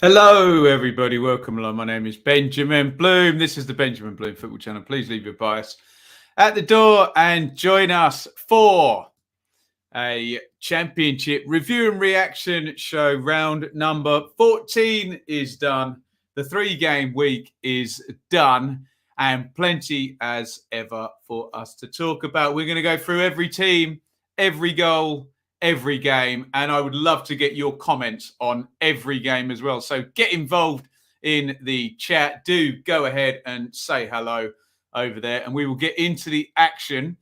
Hello, everybody. Welcome along. My name is Benjamin Bloom. This is the Benjamin Bloom Football Channel. Please leave your bias at the door and join us for a championship review and reaction show. Round number 14 is done. The 3-game week is done, and plenty as ever for us to talk about. We're going to go through every team, every goal, every game, and I would love to get your comments on every game as well. So get involved in the chat. Do go ahead and say hello over there, and we will get into the action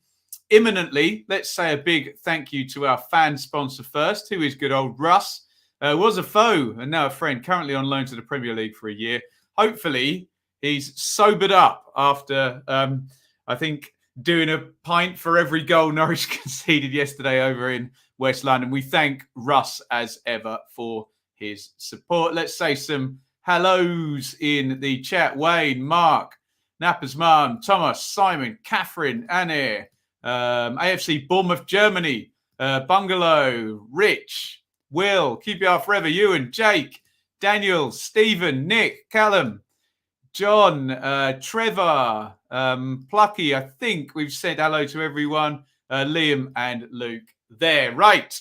imminently. Let's say a big thank you to our fan sponsor first, who is good old Russ. Was a foe and now a friend, currently on loan to the Premier League for a year. Hopefully he's sobered up after I think doing a pint for every goal Norwich conceded yesterday over in West London. We thank Russ as ever for his support. Let's say some hellos in the chat. Wayne, Mark, Napper's Mum, Thomas, Simon, Catherine, Anne, AFC Bournemouth, Germany, Bungalow, Rich, Will, QPR Forever, Ewan, Jake, Daniel, Stephen, Nick, Callum, John, Trevor, Plucky. I think we've said hello to everyone. Liam and Luke there. Right,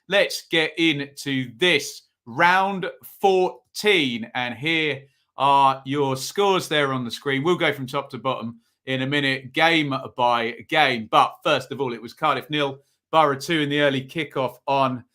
let's get into this round 14, and here are your scores there on the screen. We'll go from top to bottom in a minute, game by game. But first of all, it was Cardiff 0, Borough 2 in the early kickoff on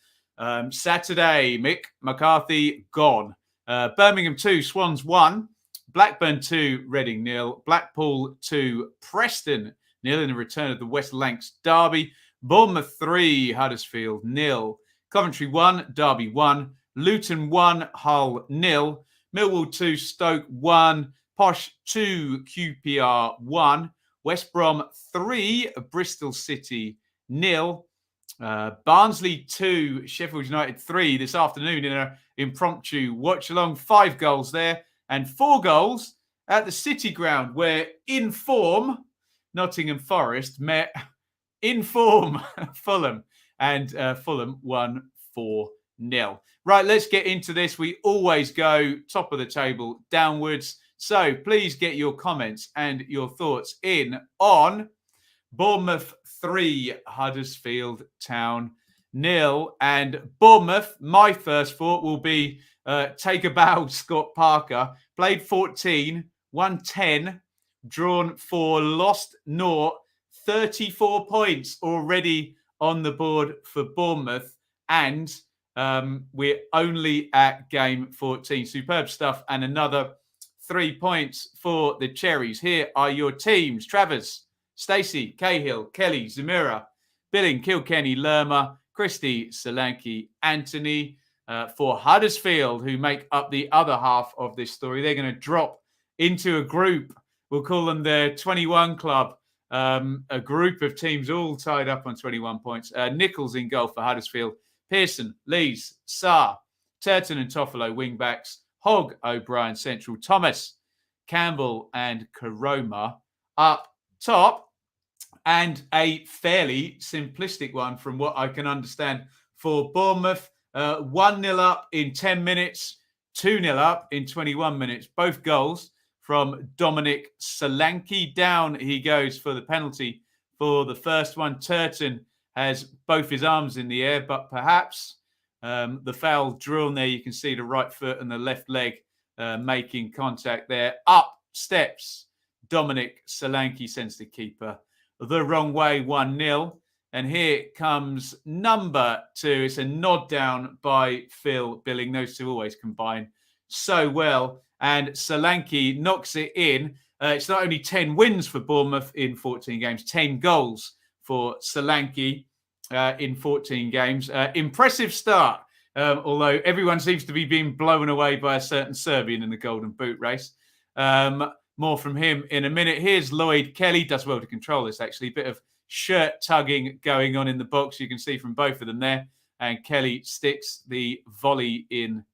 Saturday. Mick McCarthy gone. Birmingham 2, Swans 1, Blackburn 2, Reading 0, Blackpool 2, Preston 0 in the return of the West Lancs derby. Bournemouth 3, Huddersfield 0, Coventry 1, Derby 1, Luton 1, Hull 0, Millwall 2, Stoke 1, Posh 2, QPR 1, West Brom 3, Bristol City 0, Barnsley 2, Sheffield United 3 this afternoon in an impromptu watch along. 5 goals there and 4 goals at the City Ground, where in form Nottingham Forest met in form Fulham, and Fulham won 4-0. Right, let's get into this. We always go top of the table downwards. So please get your comments and your thoughts in on Bournemouth 3, Huddersfield Town 0. And Bournemouth, my first thought will be take a bow, Scott Parker. Played 14, won 10, drawn 4, lost 0. 34 points already on the board for Bournemouth, and we're only at game 14. Superb stuff, and another 3 points for the Cherries. Here are your teams: Travers, Stacey, Cahill, Kelly, Zamira, Billing, Kilkenny, Lerma, Christie, Solanke, Anthony. For Huddersfield, who make up the other half of this story, they're going to drop into a group. We'll call them the 21 club. A group of teams all tied up on 21 points. Nichols in goal for Huddersfield. Pearson, Lees, Sarr, Turton and Toffolo wing-backs. Hogg, O'Brien central. Thomas, Campbell and Karoma up top. And a fairly simplistic one from what I can understand for Bournemouth. 1-0 up in 10 minutes. 2-0 up in 21 minutes. Both goals from Dominic Solanke. Down he goes for the penalty for the first one. Turton has both his arms in the air, but perhaps the foul drawn there. You can see the right foot and the left leg making contact there. Up steps Dominic Solanke, sends the keeper the wrong way, 1-0. And here comes number 2. It's a nod down by Phil Billing. Those two always combine so well. And Solanke knocks it in. It's not only 10 wins for Bournemouth in 14 games, 10 goals for Solanke in 14 games. Impressive start, although everyone seems to be being blown away by a certain Serbian in the Golden Boot race. More from him in a minute. Here's Lloyd Kelly. Does well to control this, actually. Bit of shirt tugging going on in the box. You can see from both of them there. And Kelly sticks the volley in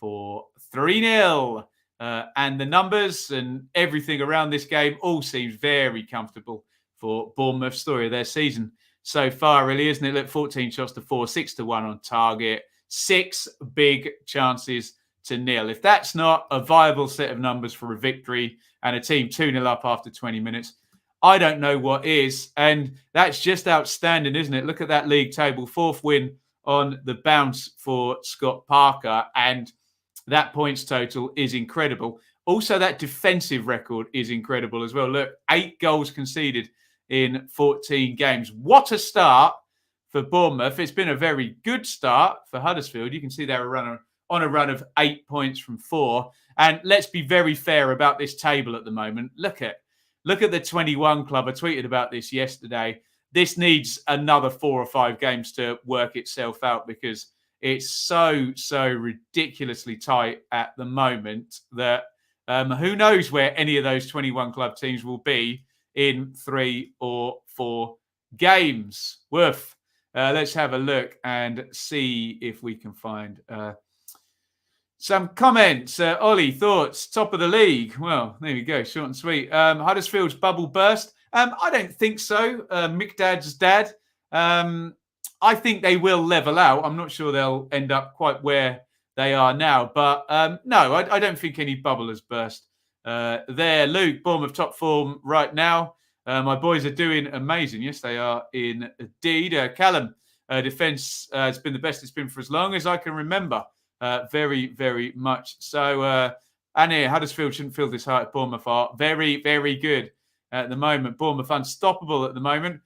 for 3-0. And the numbers and everything around this game all seems very comfortable for Bournemouth. Story of their season so far, really, isn't it? Look, 14 shots to 4, 6-1 on target, 6 big chances to nil. If that's not a viable set of numbers for a victory and a team 2-0 up after 20 minutes, I don't know what is. And that's just outstanding, isn't it? Look at that league table. 4th win on the bounce for Scott Parker. And that points total is incredible. Also, that defensive record is incredible as well. Look, 8 goals conceded in 14 games. What a start for Bournemouth. It's been a very good start for Huddersfield. You can see they're on a run of 8 points from 4. And let's be very fair about this table at the moment. Look at the 21 club. I tweeted about this yesterday. This needs another 4 or 5 games to work itself out because it's so ridiculously tight at the moment that who knows where any of those 21 club teams will be in 3 or 4 games. Woof. Let's have a look and see if we can find some comments. Ollie, thoughts? Top of the league. Well, there we go. Short and sweet. Huddersfield's bubble burst. I don't think so. Mick-Dad's dad. I think they will level out. I'm not sure they'll end up quite where they are now. But no, I don't think any bubble has burst there. Luke, Bournemouth top form right now. My boys are doing amazing. Yes, they are indeed. Callum, defence has been the best it's been for as long as I can remember. Very, very much so. And here, Huddersfield shouldn't feel this high. Bournemouth are very, very good at the moment. Bournemouth unstoppable at the moment.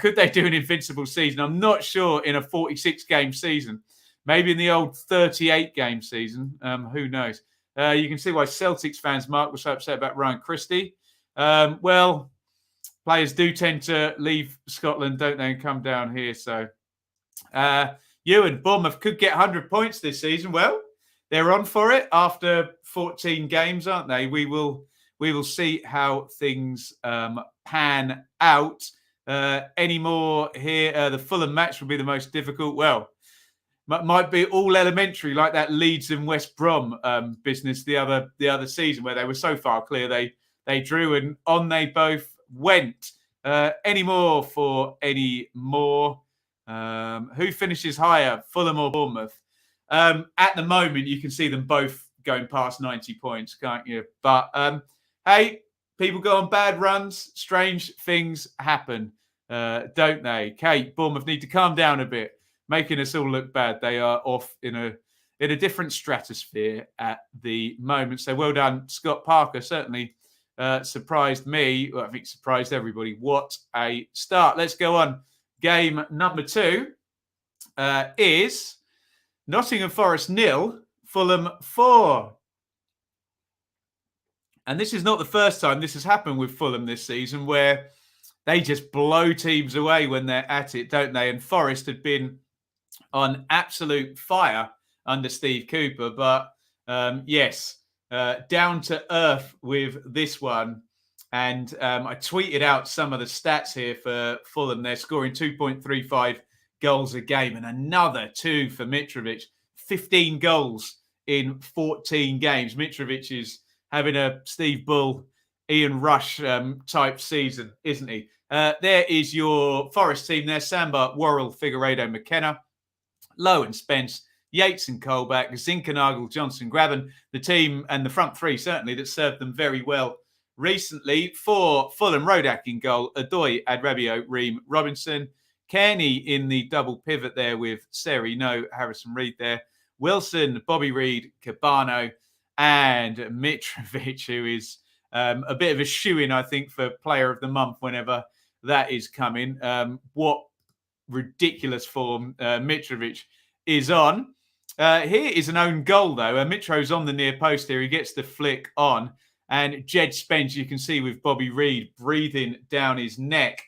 Could they do an invincible season? I'm not sure in a 46-game season. Maybe in the old 38-game season. Who knows? You can see why Celtics fans, Mark, was so upset about Ryan Christie. Well, players do tend to leave Scotland, don't they, and come down here. So, Ewan, Bournemouth could get 100 points this season. Well, they're on for it after 14 games, aren't they? We will see how things pan out. Any more here? The Fulham match will be the most difficult. Well, might be all elementary, like that Leeds and West Brom business the other season, where they were so far clear they drew and on they both went. Any more for any more? Who finishes higher, Fulham or Bournemouth? At the moment, you can see them both going past 90 points, can't you? But hey, people go on bad runs. Strange things happen, don't they? Kate, Bournemouth need to calm down a bit, making us all look bad. They are off in a different stratosphere at the moment. So well done, Scott Parker. Certainly surprised me. Well, I think surprised everybody. What a start. Let's go on. Game number 2 is Nottingham Forest 0, Fulham 4. And this is not the first time this has happened with Fulham this season, where they just blow teams away when they're at it, don't they? And Forest had been on absolute fire under Steve Cooper. But yes, down to earth with this one. And I tweeted out some of the stats here for Fulham. They're scoring 2.35 goals a game and another 2 for Mitrovic. 15 goals in 14 games. Mitrovic is having a Steve Bull, Ian Rush type season, isn't he? There is your Forest team there. Samba, Worrell, Figueiredo, McKenna, Lowe and Spence, Yates and Colback, Zinkernagel, Johnson, Graben. The team and the front three, certainly, that served them very well recently. For Fulham, Rodak in goal, Adoy, Adrabio, Ream, Robinson, Kearney in the double pivot there with Seri, Harrison Reed there, Wilson, Bobby Reed, Cabano, and Mitrovic, who is a bit of a shoo-in, I think, for Player of the Month whenever that is coming. What ridiculous form Mitrovic is on. Here is an own goal, though. Mitro's on the near post here. He gets the flick on. And Jed Spence, you can see with Bobby Reid breathing down his neck,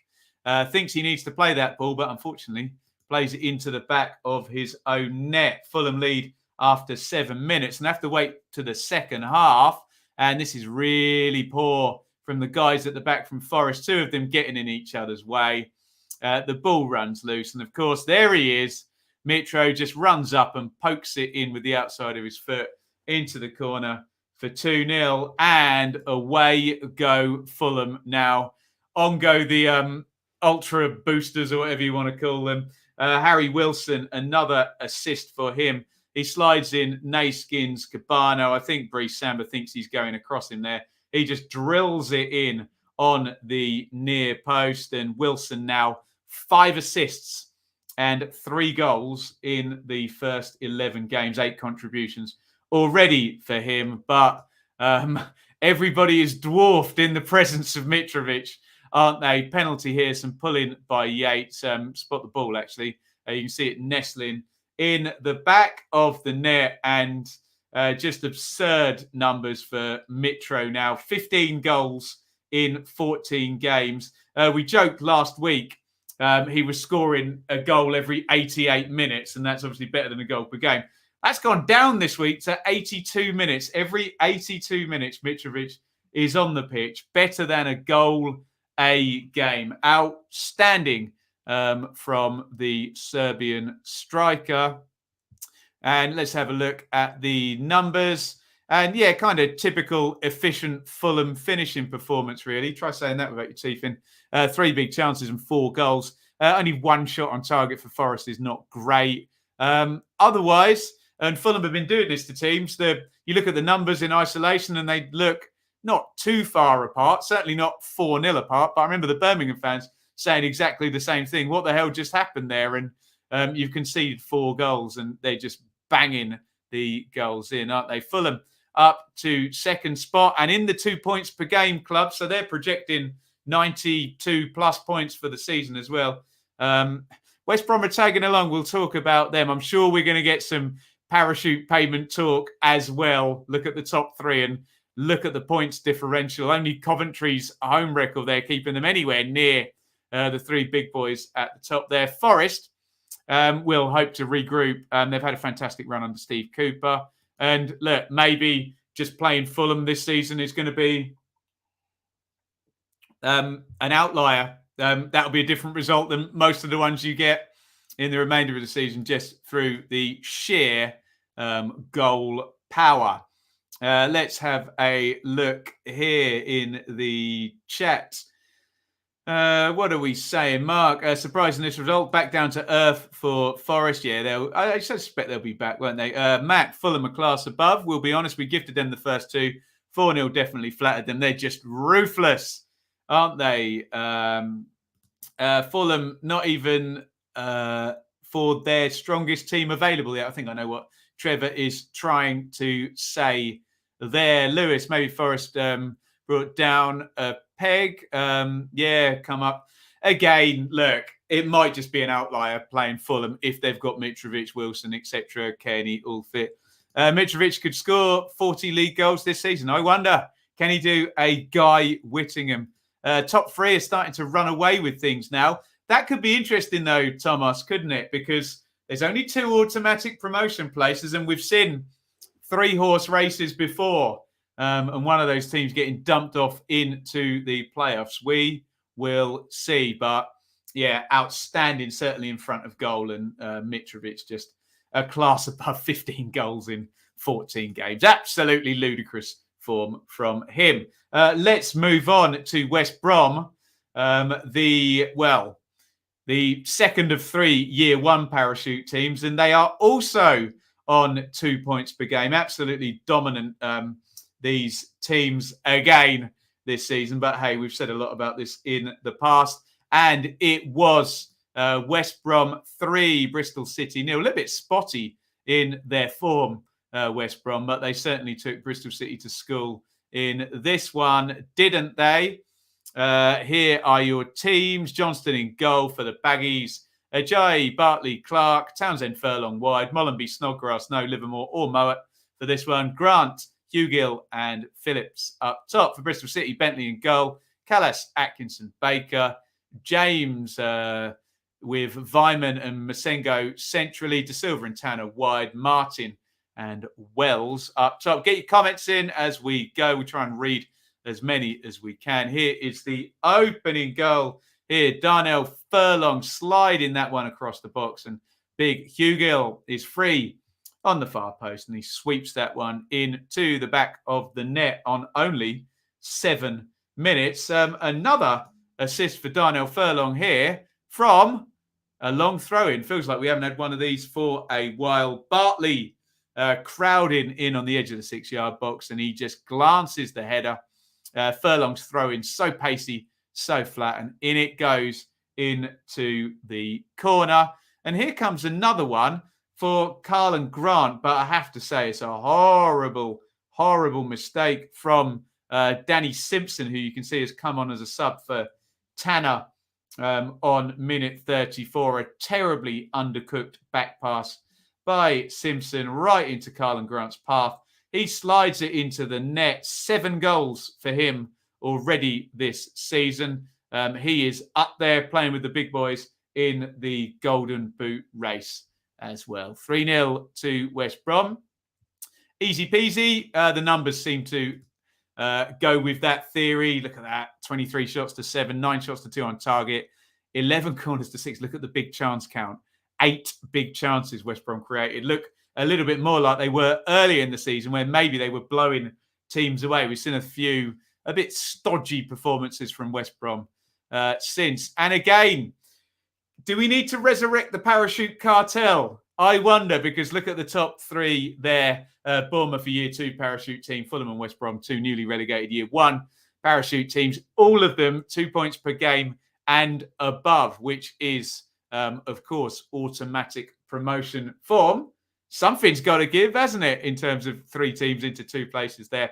thinks he needs to play that ball, but unfortunately plays it into the back of his own net. Fulham lead after 7 minutes and have to wait to the second half. And this is really poor from the guys at the back from Forest, 2 of them getting in each other's way. The ball runs loose. And of course, there he is. Mitro just runs up and pokes it in with the outside of his foot into the corner for 2-0. And away go Fulham now. On go the ultra boosters or whatever you want to call them. Harry Wilson, another assist for him. He slides in Naskins, Cabano. I think Brees Samba thinks he's going across him there. He just drills it in on the near post. And Wilson now 5 assists and 3 goals in the first 11 games, 8 contributions already for him. But everybody is dwarfed in the presence of Mitrovic, aren't they? Penalty here, some pulling by Yates. Spot the ball, actually. You can see it nestling in the back of the net, and just absurd numbers for Mitro now. 15 goals in 14 games. We joked last week he was scoring a goal every 88 minutes, and that's obviously better than a goal per game. That's gone down this week to 82 minutes. Every 82 minutes, Mitrovic is on the pitch. Better than a goal a game. Outstanding from the Serbian striker. And let's have a look at the numbers. And yeah, kind of typical efficient Fulham finishing performance, really. Try saying that without your teeth in. 3 big chances and 4 goals. Only 1 shot on target for Forest is not great. Otherwise, and Fulham have been doing this to teams, you look at the numbers in isolation and they look not too far apart, certainly not 4-0 apart. But I remember the Birmingham fans saying exactly the same thing. What the hell just happened there? And you've conceded 4 goals and they're just banging the goals in, aren't they? Fulham up to second spot and in the 2 points per game club. So they're projecting 92 plus points for the season as well. West Brom are tagging along. We'll talk about them. I'm sure we're going to get some parachute payment talk as well. Look at the top 3 and look at the points differential. Only Coventry's home record there, keeping them anywhere near the 3 big boys at the top there. Forest will hope to regroup. They've had a fantastic run under Steve Cooper. And look, maybe just playing Fulham this season is going to be an outlier. That'll be a different result than most of the ones you get in the remainder of the season, just through the sheer goal power. Let's have a look here in the chat. What are we saying, Mark? Surprising this result. Back down to earth for Forest. Yeah, I suspect they'll be back, won't they? Matt, Fulham a class above. We'll be honest, we gifted them the first 2. 4-0 definitely flattered them. They're just ruthless, aren't they? Fulham, not even for their strongest team available yet. I think I know what Trevor is trying to say there. Lewis, maybe Forest brought down a peg. Come up. Again, look, it might just be an outlier playing Fulham if they've got Mitrovic, Wilson, etc., Kenny, all fit. Mitrovic could score 40 league goals this season. I wonder, can he do a Guy Whittingham? Top 3 is starting to run away with things now. That could be interesting, though, Thomas, couldn't it? Because there's only 2 automatic promotion places, and we've seen 3-horse races before. And one of those teams getting dumped off into the playoffs. We will see. But, yeah, outstanding, certainly in front of goal. And Mitrovic just a class above 15 goals in 14 games. Absolutely ludicrous form from him. Let's move on to West Brom. The second of 3 year 1 parachute teams. And they are also on 2 points per game. Absolutely dominant, these teams again this season. But hey, we've said a lot about this in the past. And it was West Brom 3, Bristol City 0. A little bit spotty in their form, West Brom, but they certainly took Bristol City to school in this one, didn't they? Here are your teams. Johnston in goal for the Baggies. Ajayi, Bartley, Clark, Townsend, Furlong wide, Mollenby, Snodgrass, no, Livermore or Mowat for this one. Grant, Hugill and Phillips up top. For Bristol City, Bentley in goal, Callas, Atkinson, Baker, James with Vyman and Masengo centrally, De Silva and Tanner wide, Martin and Wells up top. Get your comments in as we go. We try and read as many as we can. Here is the opening goal. Here, Darnell Furlong sliding that one across the box, and big Hugill is free on the far post, and he sweeps that one into the back of the net on only 7 minutes. Another assist for Darnell Furlong here from a long throw-in. Feels like we haven't had one of these for a while. Bartley crowding in on the edge of the 6-yard box, and he just glances the header. Furlong's throw-in so pacey, so flat, and in it goes into the corner. And here comes another one for Carl Grant, but I have to say it's a horrible, horrible mistake from Danny Simpson, who you can see has come on as a sub for Tanner on minute 34. A terribly undercooked back pass by Simpson right into Carl Grant's path. He slides it into the net. 7 goals for him already this season. He is up there playing with the big boys in the Golden Boot race as well. 3-0 to West Brom. Easy peasy. The numbers seem to go with that theory. Look at that. 23 shots to 7, 9 shots to 2 on target, 11 corners to 6. Look at the big chance count. 8 big chances West Brom created. Look a little bit more like they were early in the season, where maybe they were blowing teams away. We've seen a bit stodgy performances from West Brom since. And again, do we need to resurrect the parachute cartel? I wonder, because look at the top 3 there. Bournemouth for Year 2 parachute team, Fulham and West Brom 2 newly relegated Year 1 parachute teams. All of them 2 points per game and above, which is, of course, automatic promotion form. Something's got to give, hasn't it, in terms of 3 teams into 2 places there.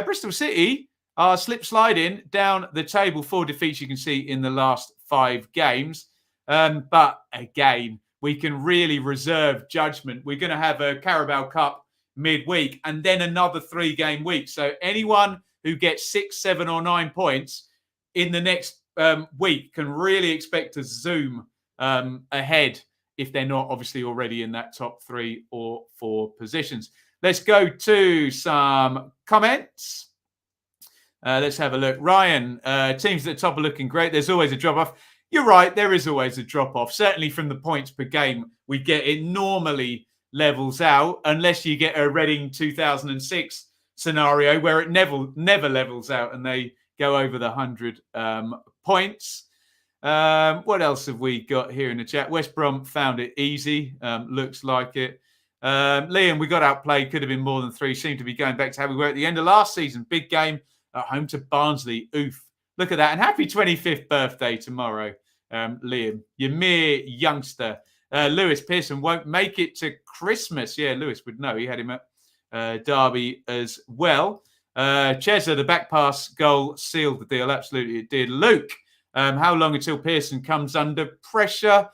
Bristol City are slip sliding down the table. 4 defeats you can see in the last 5 games. But again, we can really reserve judgment. We're going to have a Carabao Cup midweek and then another 3-game week. So anyone who gets 6, 7 or 9 points in the next week can really expect to zoom ahead if they're not obviously already in that top 3 or 4 positions. Let's go to some comments. Let's have a look. Ryan, teams at the top are looking great. There's always a drop-off. You're right, there is always a drop-off. Certainly from the points per game we get, it normally levels out, unless you get a Reading 2006 scenario where it never levels out and they go over the 100 points. What else have we got here in the chat? West Brom found it easy. Looks like it. Liam, we got outplayed. Could have been more than 3. Seemed to be going back to how we were at the end of last season. Big game at home to Barnsley. Oof. Look at that. And happy 25th birthday tomorrow, Liam. You mere youngster. Lewis Pearson won't make it to Christmas. Yeah, Lewis would know. He had him at Derby as well. Chesa, the back pass goal sealed the deal. Absolutely, it did. Luke, how long until Pearson comes under pressure?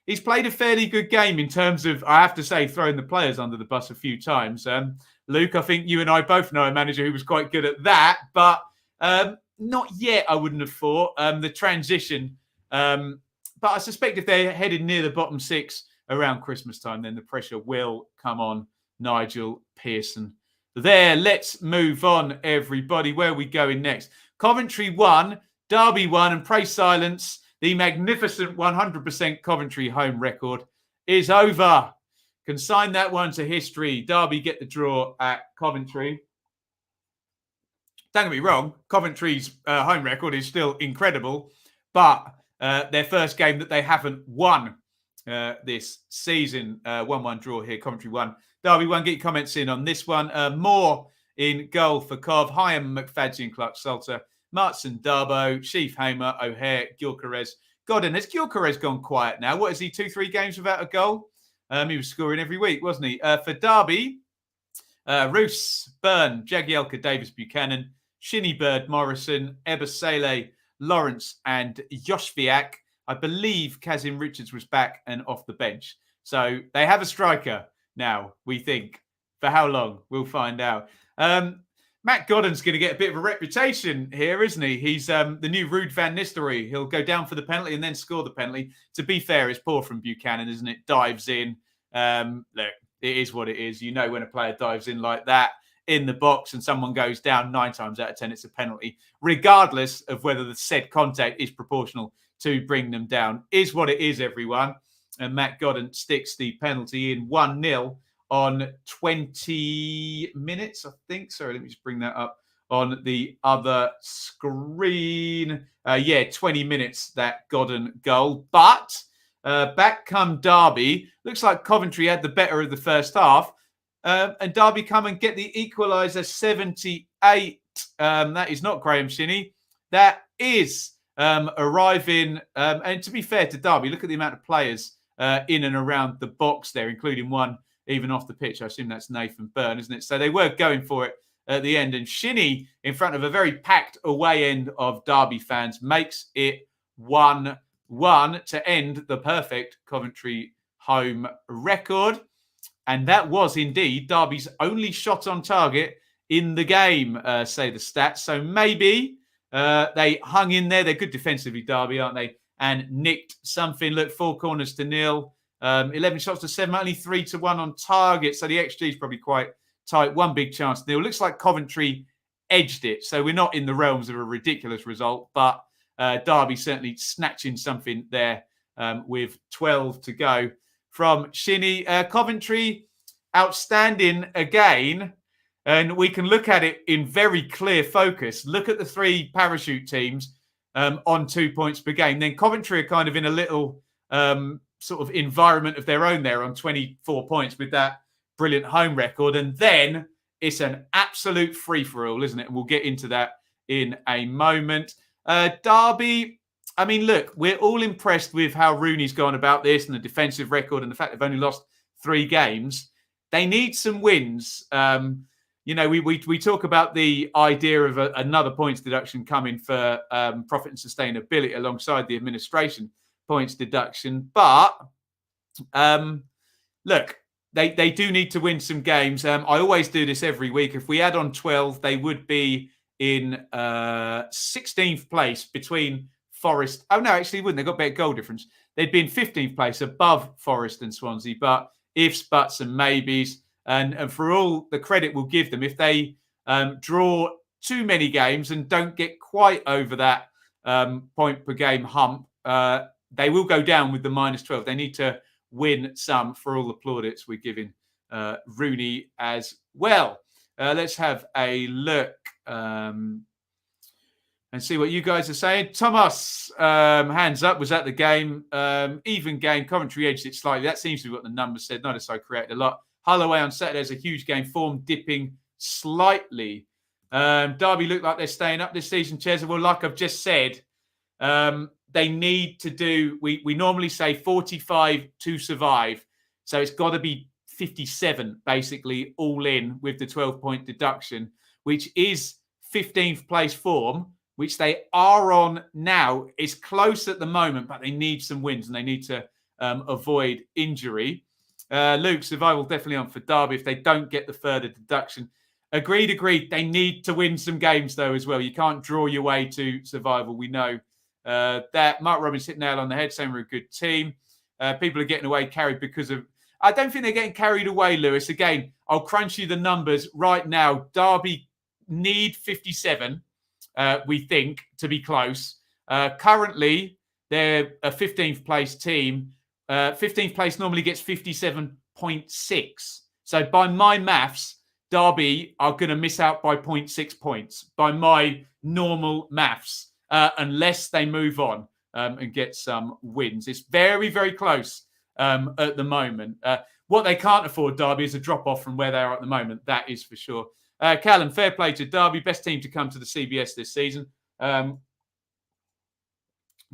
He's played a fairly good game in terms of, I have to say, throwing the players under the bus a few times. Luke, I think you and I both know a manager who was quite good at that, but not yet, I wouldn't have thought. The transition. But I suspect if they're headed near the bottom 6 around Christmas time, then the pressure will come on Nigel Pearson. There, let's move on, everybody. Where are we going next? Coventry 1, Derby 1, and pray silence. The magnificent 100% Coventry home record is over. Can sign that one to history. Derby get the draw at Coventry. Don't get me wrong, Coventry's home record is still incredible, but their first game that they haven't won this season, 1-1 draw here, Coventry 1. Derby 1, get your comments in on this one. Moore in goal for Cov, Hyam, McFadzean, Clark Salter, Martson, Darbo, Sheaf, Hamer, O'Hare, Gyökeres. Godden, has Gyökeres gone quiet now? What is he, 2-3 games without a goal? He was scoring every week, wasn't he? For Derby, Roos, Byrne, Jagielka, Davis, Buchanan, Shinny Bird, Morrison, Ebasele, Lawrence and Yoshviak. I believe Kazim Richards was back and off the bench. So they have a striker now, we think. For how long? We'll find out. Matt Godden's going to get a bit of a reputation here, isn't he? He's the new Ruud van Nistelrooy. He'll go down for the penalty and then score the penalty. To be fair, it's poor from Buchanan, isn't it? Dives in. Look, it is what it is. You know when a player dives in like that in the box and someone goes down, 9 times out of 10, it's a penalty, regardless of whether the said contact is proportional to bring them down. Is what it is, everyone. And Matt Godden sticks the penalty in 1-0 on 20 minutes, I think. Sorry, let me just bring that up on the other screen. 20 minutes, that Godden goal. But back come Derby. Looks like Coventry had the better of the first half. And Derby come and get the equaliser 78. That is not Graham Shinney. That is arriving. And to be fair to Derby, look at the amount of players in and around the box there, including one even off the pitch. I assume that's Nathan Byrne, isn't it? So they were going for it at the end. And Shinney, in front of a very packed away end of Derby fans, makes it 1-1 to end the perfect Coventry home record. And that was indeed Derby's only shot on target in the game, say the stats. So maybe they hung in there. They're good defensively, Derby, aren't they? And nicked something. Look, 4 corners to 0. 11 shots to 7, only 3-1 on target. So the XG is probably quite tight. 1 big chance to 0. Looks like Coventry edged it. So we're not in the realms of a ridiculous result, but Derby certainly snatching something there with 12 to go from Shinney. Coventry outstanding again. And we can look at it in very clear focus. Look at the 3 parachute teams on 2 points per game. Then Coventry are kind of in a little sort of environment of their own there on 24 points with that brilliant home record. And then it's an absolute free-for-all, isn't it? And we'll get into that in a moment. Derby, I mean, look, we're all impressed with how Rooney's gone about this and the defensive record and the fact they've only lost 3 games. They need some wins. We talk about the idea of another points deduction coming for profit and sustainability alongside the administration points deduction. But look, they do need to win some games. I always do this every week. If we add on 12, they would be in 16th place between Forest. Oh, no, actually, wouldn't. They've got better goal difference. They'd be in 15th place above Forest and Swansea. But ifs, buts and maybes. And for all the credit we'll give them, if they draw too many games and don't get quite over that point per game hump, they will go down with the -12. They need to win some for all the plaudits we're giving Rooney as well. Let's have a look and see what you guys are saying. Thomas, hands up, was at the game. Even game, Coventry edged it slightly. That seems to be what the numbers said. Not as I created a lot. Holloway on Saturday is a huge game, form dipping slightly. Derby look like they're staying up this season, Chesa. Well, like I've just said, they need to do, we normally say 45 to survive. So it's got to be 57, basically, all in with the 12-point deduction, which is 15th place form, which they are on now. It's close at the moment, but they need some wins and they need to avoid injury. Luke, survival definitely on for Derby if they don't get the further deduction. Agreed. They need to win some games, though, as well. You can't draw your way to survival. We know that. Mark Robbins hit nail on the head, saying we're a good team. People are getting away carried because of... I don't think they're getting carried away, Lewis. Again, I'll crunch you the numbers right now. Derby need 57, we think, to be close. Currently, they're a 15th place team. 15th place normally gets 57.6. So by my maths, Derby are going to miss out by 0.6 points, by my normal maths, unless they move on and get some wins. It's very, very close at the moment. What they can't afford, Derby, is a drop-off from where they are at the moment. That is for sure. Callum, fair play to Derby. Best team to come to the CBS this season.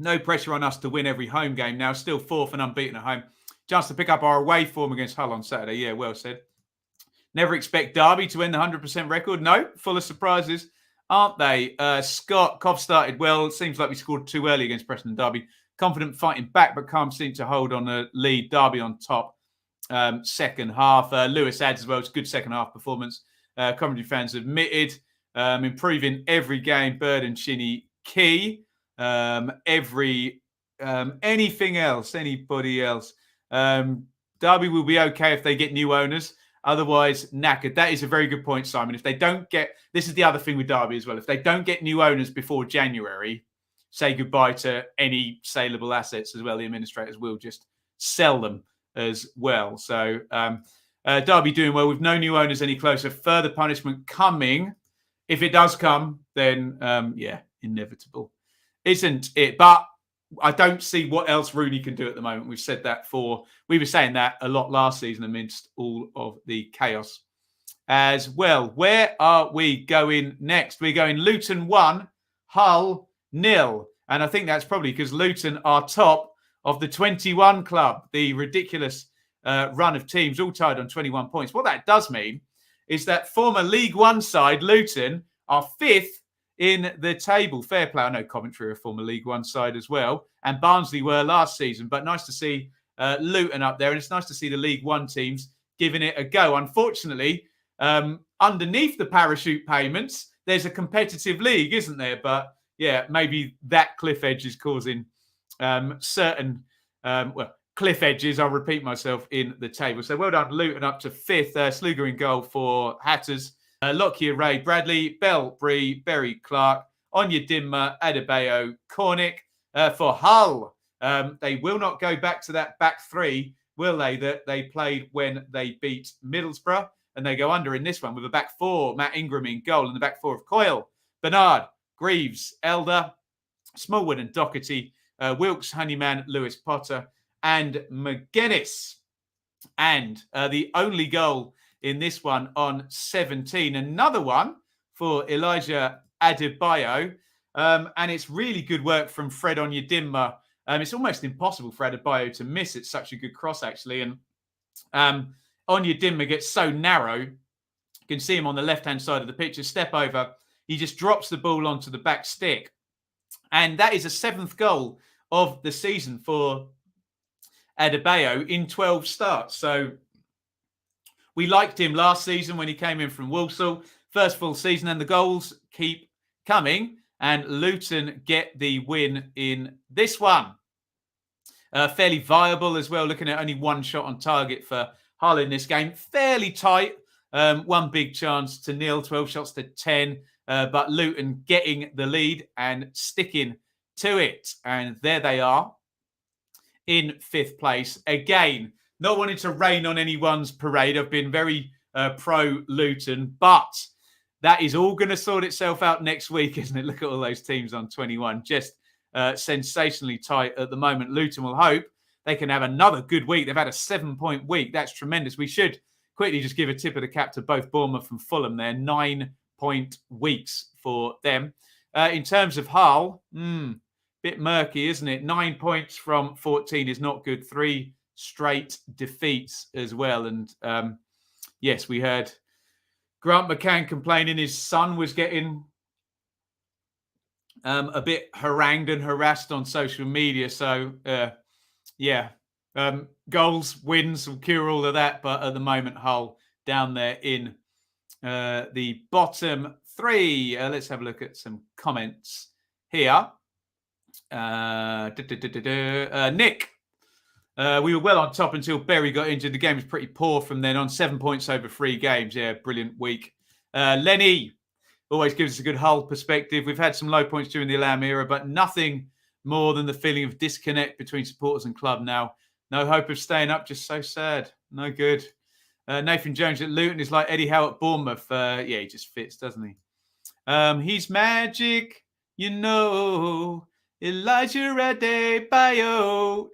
No pressure on us to win every home game now. Still 4th and unbeaten at home. Chance to pick up our away form against Hull on Saturday. Yeah, well said. Never expect Derby to win the 100% record. No, full of surprises, aren't they? Scott, Cov started well. It seems like we scored too early against Preston and Derby. Confident fighting back, but can't seem to hold on a lead. Derby on top. Second half. Lewis adds as well. It's a good second half performance. Coventry fans admitted. Improving every game. Bird and Chinny key. Anybody else. Derby will be okay if they get new owners. Otherwise, knackered. That is a very good point, Simon. If they don't get, this is the other thing with Derby as well. If they don't get new owners before January, say goodbye to any saleable assets as well. The administrators will just sell them as well. So Derby doing well with no new owners any closer. Further punishment coming. If it does come, then inevitable, isn't it? But I don't see what else Rooney can do at the moment. We've said that we were saying that a lot last season amidst all of the chaos as well. Where are we going next? We're going Luton 1, Hull 0. And I think that's probably because Luton are top of the 21 club, the ridiculous run of teams all tied on 21 points. What that does mean is that former League One side Luton are 5th in the table. Fair play. I know Coventry are a former League One side as well, and Barnsley were last season, but nice to see Luton up there, and it's nice to see the League One teams giving it a go. Unfortunately, underneath the parachute payments, there's a competitive league, isn't there? But yeah, maybe that cliff edge is causing certain cliff edges, I'll repeat myself, in the table. So well done, Luton up to 5th. Sluga in goal for Hatters. Lockyer, Ray, Bradley, Bell, Bree, Berry, Clark, Onyedinma, Adebayo, Cornick. For Hull, they will not go back to that back three, will they, that they played when they beat Middlesbrough? And they go under in this one with a back four, Matt Ingram in goal, and the back four of Coyle, Bernard, Greaves, Elder, Smallwood and Doherty, Wilkes, Honeyman, Lewis Potter, and McGuinness. And the only goal in this one on 17. Another one for Elijah Adebayo. And it's really good work from Fred Onyedinma. It's almost impossible for Adebayo to miss. It's such a good cross, actually. And Onyedinma gets so narrow. You can see him on the left-hand side of the pitch. A step over. He just drops the ball onto the back stick. And that is a 7th goal of the season for Adebayo in 12 starts. So we liked him last season when he came in from Walsall. First full season, and the goals keep coming. And Luton get the win in this one. Fairly viable as well, looking at only one shot on target for Hull in this game. Fairly tight. One big chance to nil, 12 shots to 10. But Luton getting the lead and sticking to it. And there they are in 5th place. Again, not wanting to rain on anyone's parade. I've been very pro-Luton, but that is all going to sort itself out next week, isn't it? Look at all those teams on 21. Just sensationally tight at the moment. Luton will hope they can have another good week. They've had a 7-point week. That's tremendous. We should quickly just give a tip of the cap to both Bournemouth and Fulham there. 9-point weeks for them. In terms of Hull, bit murky, isn't it? 9 points from 14 is not good. 3 straight defeats as well. And yes, we heard Grant McCann complaining his son was getting a bit harangued and harassed on social media. So, goals, wins will cure all of that. But at the moment, Hull down there in the bottom 3. Let's have a look at some comments here. Nick. We were well on top until Berry got injured. The game was pretty poor from then on. 7 points over 3 games. Yeah, brilliant week. Lenny always gives us a good Hull perspective. We've had some low points during the Lamb era, but nothing more than the feeling of disconnect between supporters and club now. No hope of staying up. Just so sad. No good. Nathan Jones at Luton is like Eddie Howe at Bournemouth. He just fits, doesn't he? He's magic, you know. Elijah Adebayo.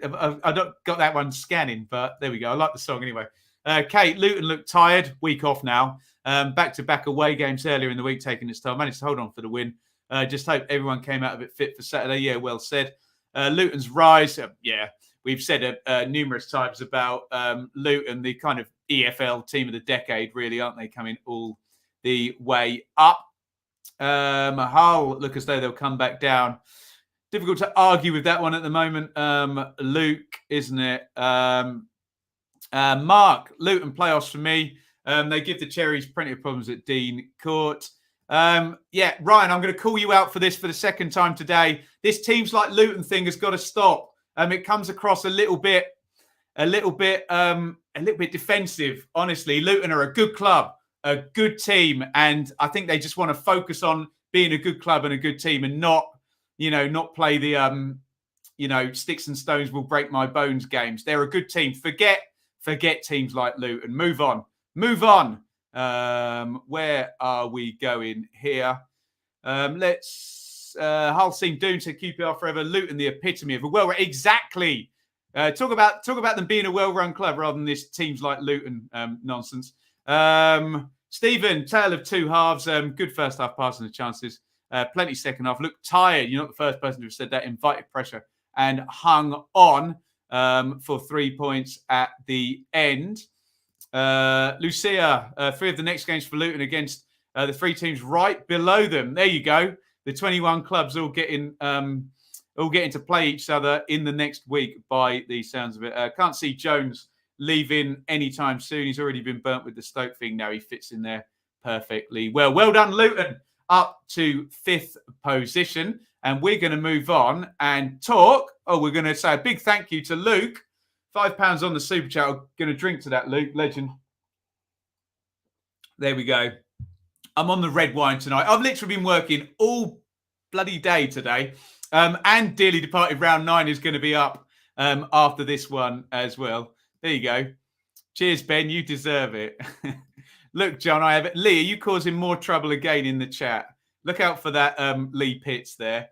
I don't got that one scanning, but there we go. I like the song anyway. Kate, Luton looked tired. Week off now. Back-to-back away games earlier in the week, taking its time. Managed to hold on for the win. Just hope everyone came out of it fit for Saturday. Yeah, well said. Luton's rise. We've said numerous times about Luton, the kind of EFL team of the decade, really, aren't they? Coming all the way up. Hull look as though they'll come back down. difficult to argue with that one at the moment. Luke, isn't it? Mark, Luton playoffs for me. They give the Cherries plenty of problems at Dean Court. Yeah, Ryan, I'm going to call you out for this for the second time today. This teams like Luton thing has got to stop. It comes across a little bit defensive. Honestly, Luton are a good club, a good team, and I think they just want to focus on being a good club and a good team, and not play the sticks and stones will break my bones games. They're a good team. Forget teams like Luton. Move on. Where are we going here? Let's Hull Seam Doom to QPR forever. Luton, the epitome of a well. Exactly. Talk about them being a well-run club rather than this teams like Luton nonsense. Stephen, tale of two halves. Good first half passing the chances. Plenty second half. Looked tired. You're not the first person to have said that. Invited pressure and hung on for 3 points at the end. Lucia, 3 of the next games for Luton against the 3 teams right below them. There you go. The 21 clubs all getting to play each other in the next week by the sounds of it. Can't see Jones leaving anytime soon. He's already been burnt with the Stoke thing. Now he fits in there perfectly well. Well done, Luton. Up to 5th position. And we're going to move on and talk. Oh, we're going to say a big thank you to Luke. £5 on the super chat. I'm going to drink to that, Luke. Legend. There we go. I'm on the red wine tonight. I've literally been working all bloody day today. And Dearly Departed Round 9 is going to be up after this one as well. There you go. Cheers, Ben. You deserve it. Look, John, Lee, are you causing more trouble again in the chat? Look out for that Lee Pitts there.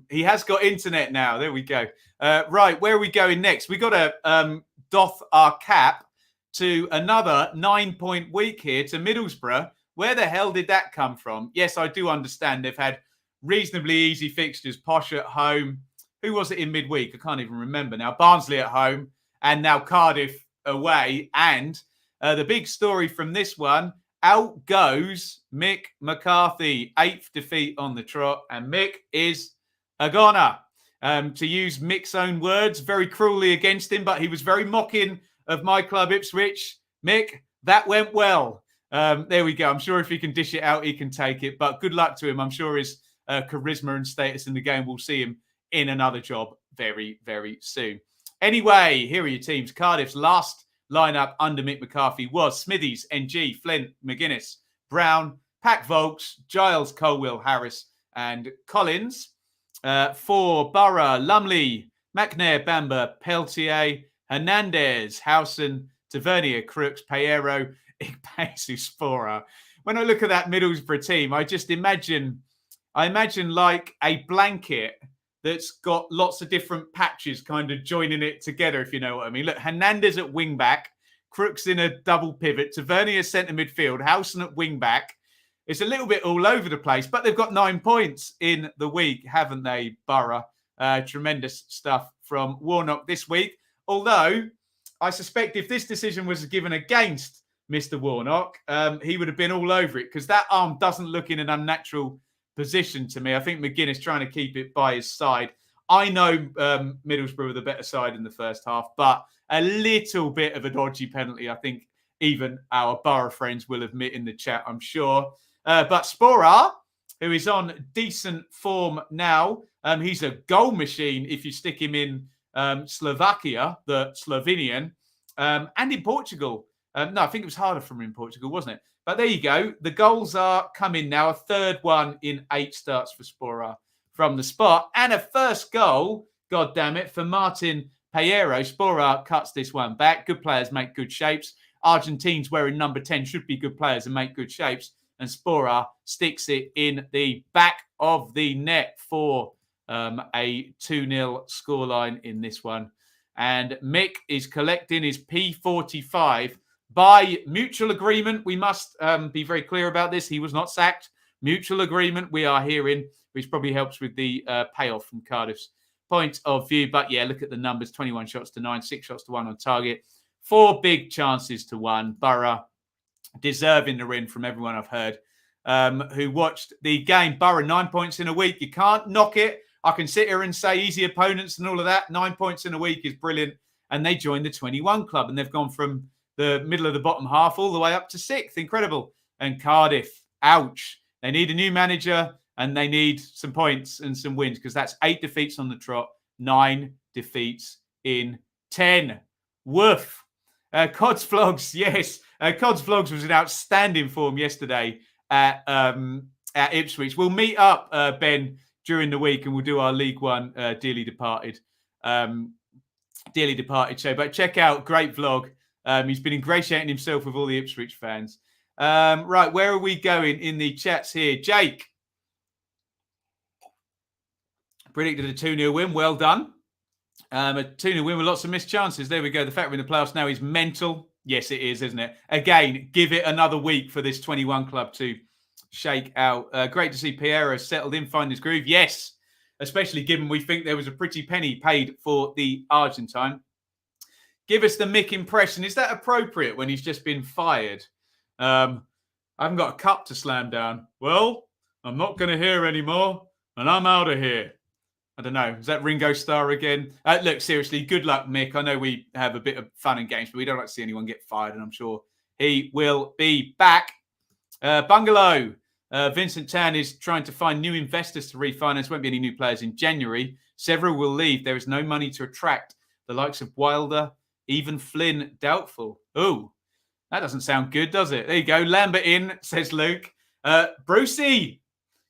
He has got internet now. There we go. Right, where are we going next? We got to doff our cap to another 9-point week here to Middlesbrough. Where the hell did that come from? Yes, I do understand they've had reasonably easy fixtures. Posh at home. Who was it in midweek? I can't even remember now. Barnsley at home and now Cardiff away. And the big story from this one, out goes Mick McCarthy. 8th defeat on the trot. And Mick is a goner. To use Mick's own words, very cruelly against him, but he was very mocking of my club, Ipswich. Mick, that went well. There we go. I'm sure if he can dish it out, he can take it. But good luck to him. I'm sure his charisma and status in the game will see him in another job very, very soon. Anyway, here are your teams. Cardiff's last lineup under Mick McCarthy was Smithies, NG, Flint, McGuinness, Brown, Pack Volks, Giles, Colwill, Harris, and Collins. For Borough, Lumley, McNair, Bamber, Peltier, Hernandez, Howson, Tavernier, Crooks, Pereiro, Igpesu, Spora. When I look at that Middlesbrough team, I imagine like a blanket that's got lots of different patches kind of joining it together, if you know what I mean. Look, Hernandez at wing back, Crooks in a double pivot, Tavernier centre midfield, Howson at wing back. It's a little bit all over the place, but they've got 9 points in the week, haven't they, Borough? Tremendous stuff from Warnock this week. Although, I suspect if this decision was given against Mr. Warnock, he would have been all over it, because that arm doesn't look in an unnatural position to me. I think McGuinness trying to keep it by his side. I know Middlesbrough were the better side in the first half, but a little bit of a dodgy penalty, I think even our Borough friends will admit in the chat, I'm sure. But Spora, who is on decent form now, he's a goal machine if you stick him in Slovakia, the Slovenian, and in Portugal. No, I think it was harder for him in Portugal, wasn't it? But there you go. The goals are coming now. A third one in 8 starts for Spora from the spot. And a first goal, God damn it, for Martin Pereiro. Spora cuts this one back. Good players make good shapes. Argentines wearing number 10 should be good players and make good shapes. And Spora sticks it in the back of the net for a 2-0 scoreline in this one. And Mick is collecting his P45 by mutual agreement. We must be very clear about this. He was not sacked. Mutual agreement we are hearing, which probably helps with the payoff from Cardiff's point of view. But yeah, look at the numbers. 21 shots to 9, 6 shots to 1 on target. 4 big chances to 1. Borough deserving the win from everyone I've heard who watched the game. Borough 9 points in a week. You can't knock it. I can sit here and say easy opponents and all of that. 9 points in a week is brilliant. And they joined the 21 club, and they've gone from the middle of the bottom half all the way up to 6th. Incredible. And Cardiff, ouch. They need a new manager, and they need some points and some wins, because that's 8 defeats on the trot, 9 defeats in 10. Woof. Cod's Vlogs, yes. Cod's Vlogs was in outstanding form yesterday at Ipswich. We'll meet up, Ben, during the week, and we'll do our League One Dearly Departed show. But check out, great vlog. He's been ingratiating himself with all the Ipswich fans. Right, where are we going in the chats here? Jake predicted a 2-0 win. Well done. A 2-0 win with lots of missed chances. There we go. The fact we're in the playoffs now is mental. Yes, it is, isn't it? Again, give it another week for this 21 club to shake out. Great to see Pierre settled in, find his groove. Yes, especially given we think there was a pretty penny paid for the Argentine. Give us the Mick impression. Is that appropriate when he's just been fired? I haven't got a cup to slam down. Well, I'm not going to hear anymore, and I'm out of here. I don't know. Is that Ringo Starr again? Look, seriously, good luck, Mick. I know we have a bit of fun and games, but we don't like to see anyone get fired, and I'm sure he will be back. Bungalow. Vincent Tan is trying to find new investors to refinance. Won't be any new players in January. Several will leave. There is no money to attract the likes of Wilder, even Flynn, doubtful. Oh, that doesn't sound good, does it? There you go. Lambert in, says Luke. Brucey,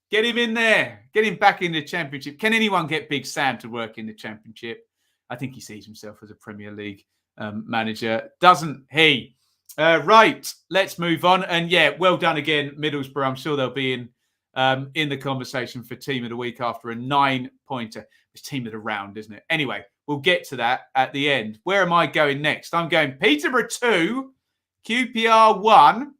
get him in there. Get him back in the Championship. Can anyone get Big Sam to work in the Championship? I think he sees himself as a Premier League manager, doesn't he? Right, let's move on. And yeah, well done again, Middlesbrough. I'm sure they'll be in the conversation for Team of the Week after a 9-pointer. It's Team of the Round, isn't it? Anyway, we'll get to that at the end. Where am I going next? I'm going Peterborough 2, QPR 1.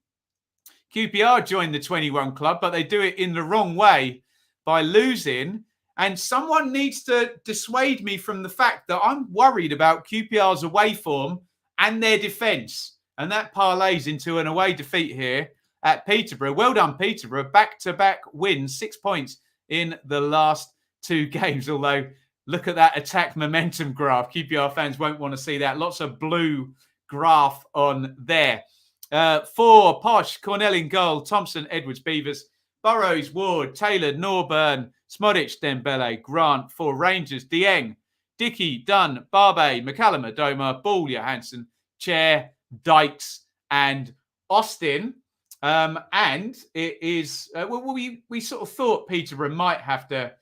QPR joined the 21 club, but they do it in the wrong way by losing. And someone needs to dissuade me from the fact that I'm worried about QPR's away form and their defence. And that parlays into an away defeat here at Peterborough. Well done, Peterborough. Back-to-back wins, 6 points in the last 2 games. Although, look at that attack momentum graph. QPR fans won't want to see that. Lots of blue graph on there. For Posh, Cornell in goal, Thompson, Edwards, Beavers, Burrows, Ward, Taylor, Norburn, Smodic, Dembele, Grant. For Rangers, Dieng, Dickey, Dunn, Barbe, McCallum, Adoma, Ball, Johansson, Chair, Dykes, and Austin. And it is, we sort of thought Peterborough might have to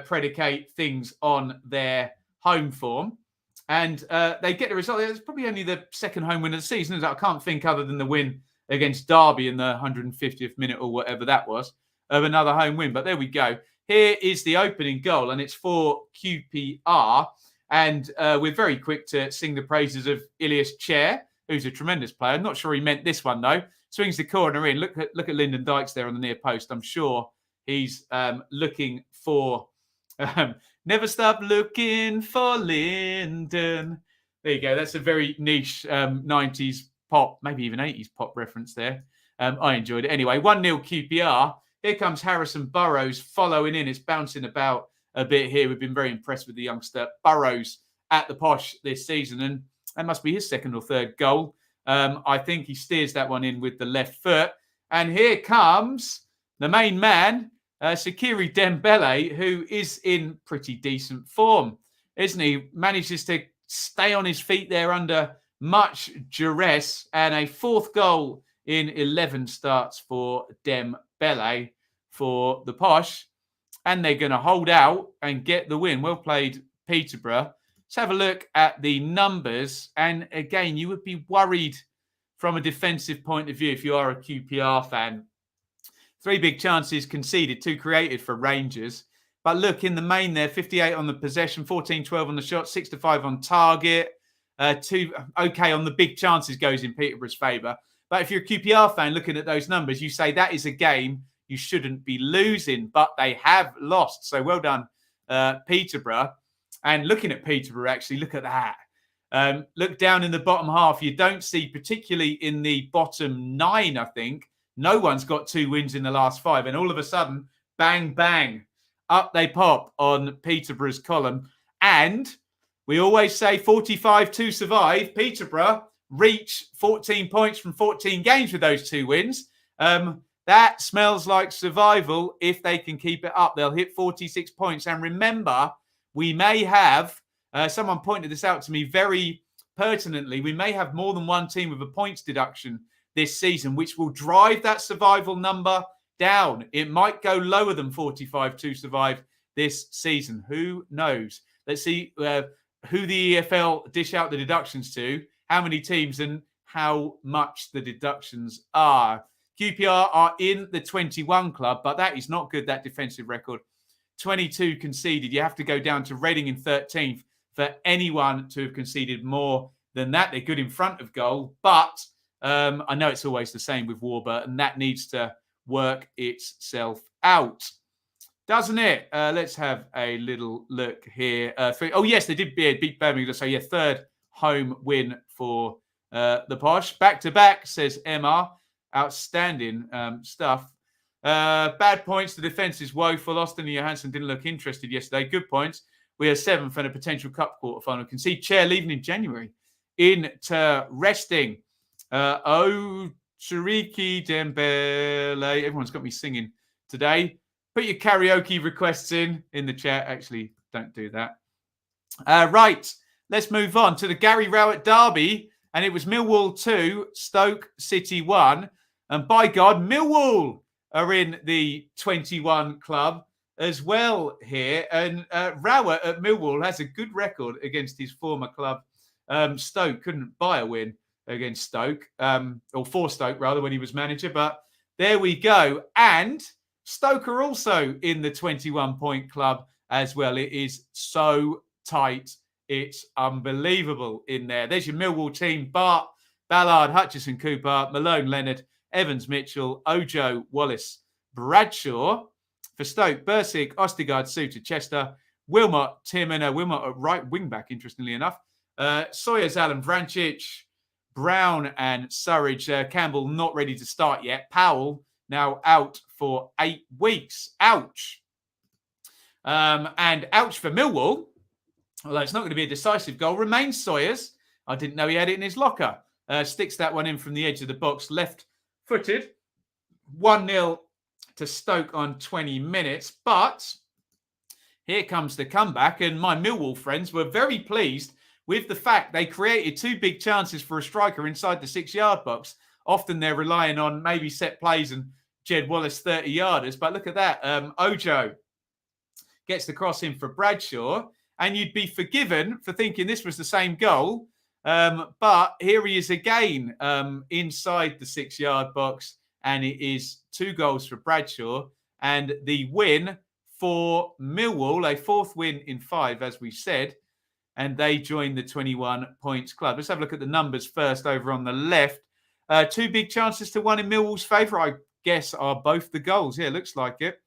predicate things on their home form. And they get the result. It's probably only the second home win of the season. I can't think, other than the win against Derby in the 150th minute or whatever that was, of another home win. But there we go. Here is the opening goal, and it's for QPR. And we're very quick to sing the praises of Ilias Chair, who's a tremendous player. I'm not sure he meant this one, though. Swings the corner in. Look at Lyndon Dykes there on the near post. I'm sure he's looking for... never stop looking for Lyndon. There you go. That's a very niche 90s pop, maybe even 80s pop reference there. I enjoyed it. Anyway, 1-0 QPR. Here comes Harrison Burrows following in. It's bouncing about a bit here. We've been very impressed with the youngster Burrows at the Posh this season, and that must be his second or third goal. I think he steers that one in with the left foot. And here comes the main man, Sakiri Dembele, who is in pretty decent form, isn't he? Manages to stay on his feet there under much duress, and a 4th goal in 11 starts for Dembele for the Posh, and they're going to hold out and get the win. Well played, Peterborough. Let's have a look at the numbers, and again, you would be worried from a defensive point of view if you are a QPR fan. 3 big chances conceded, 2 created for Rangers. But look, in the main there, 58 on the possession, 14-12 on the shot, 6-5 on target. 2 okay on the big chances goes in Peterborough's favour. But if you're a QPR fan looking at those numbers, you say that is a game you shouldn't be losing. But they have lost. So well done, Peterborough. And looking at Peterborough, actually, look at that. Look down in the bottom half. You don't see, particularly in the bottom 9, I think, no one's got 2 wins in the last 5. And all of a sudden, bang, bang. up they pop on Peterborough's column. And we always say 45 to survive. Peterborough reach 14 points from 14 games with those 2 wins. That smells like survival if they can keep it up. They'll hit 46 points. And remember, we may have, someone pointed this out to me very pertinently, we may have more than one team with a points deduction this season, which will drive that survival number down. It might go lower than 45 to survive this season. Who knows? Let's see who the EFL dish out the deductions to, how many teams and how much the deductions are. QPR are in the 21 club, but that is not good, that defensive record. 22 conceded. You have to go down to Reading in 13th for anyone to have conceded more than that. They're good in front of goal, but I know it's always the same with Warburton. That needs to work itself out, doesn't it? Let's have a little look here. Yes, they did beat Birmingham. So, yeah, 3rd home win for the Posh. Back-to-back, says MR. Outstanding stuff. Bad points. The defence is woeful. Austin and Johansson didn't look interested yesterday. Good points. We are 7th and a potential cup quarterfinal. Can see Chair leaving in January. Interesting. Shariki Dembele. Everyone's got me singing today. Put your karaoke requests in the chat. Actually, don't do that. Right. Let's move on to the Gary Rowett derby. And it was Millwall 2, Stoke City 1. And by God, Millwall are in the 21 club as well here. And Rowett at Millwall has a good record against his former club. Stoke couldn't buy a win against Stoke, or for Stoke rather, when he was manager. But there we go. And Stoke are also in the 21-point club as well. It is so tight. It's unbelievable in there. There's your Millwall team. Bart, Ballard, Hutchison, Cooper, Malone, Leonard, Evans, Mitchell, Ojo, Wallace, Bradshaw. For Stoke, Bursik, Ostigard, Suter, Chester, Wilmot, Tim, and Wilmot at right wing back, interestingly enough. Sawyers, Allen, Vrancic, Brown, and Surridge. Campbell not ready to start yet. Powell now out for 8 weeks. Ouch. And ouch for Millwall. Although it's not going to be a decisive goal. Remains Sawyers. I didn't know he had it in his locker. Sticks that one in from the edge of the box. Left-footed. 1-0 to Stoke on 20 minutes. But here comes the comeback. And my Millwall friends were very pleased with the fact they created 2 big chances for a striker inside the 6-yard box. Often they're relying on maybe set plays and Jed Wallace 30-yarders. But look at that. Ojo gets the cross in for Bradshaw. And you'd be forgiven for thinking this was the same goal. But here he is again inside the 6-yard box. And it is 2 goals for Bradshaw. And the win for Millwall, a 4th win in 5, as we said. And they join the 21 points club. Let's have a look at the numbers first over on the left. 2 big chances to 1 in Millwall's favour, I guess, are both the goals. Yeah, looks like it.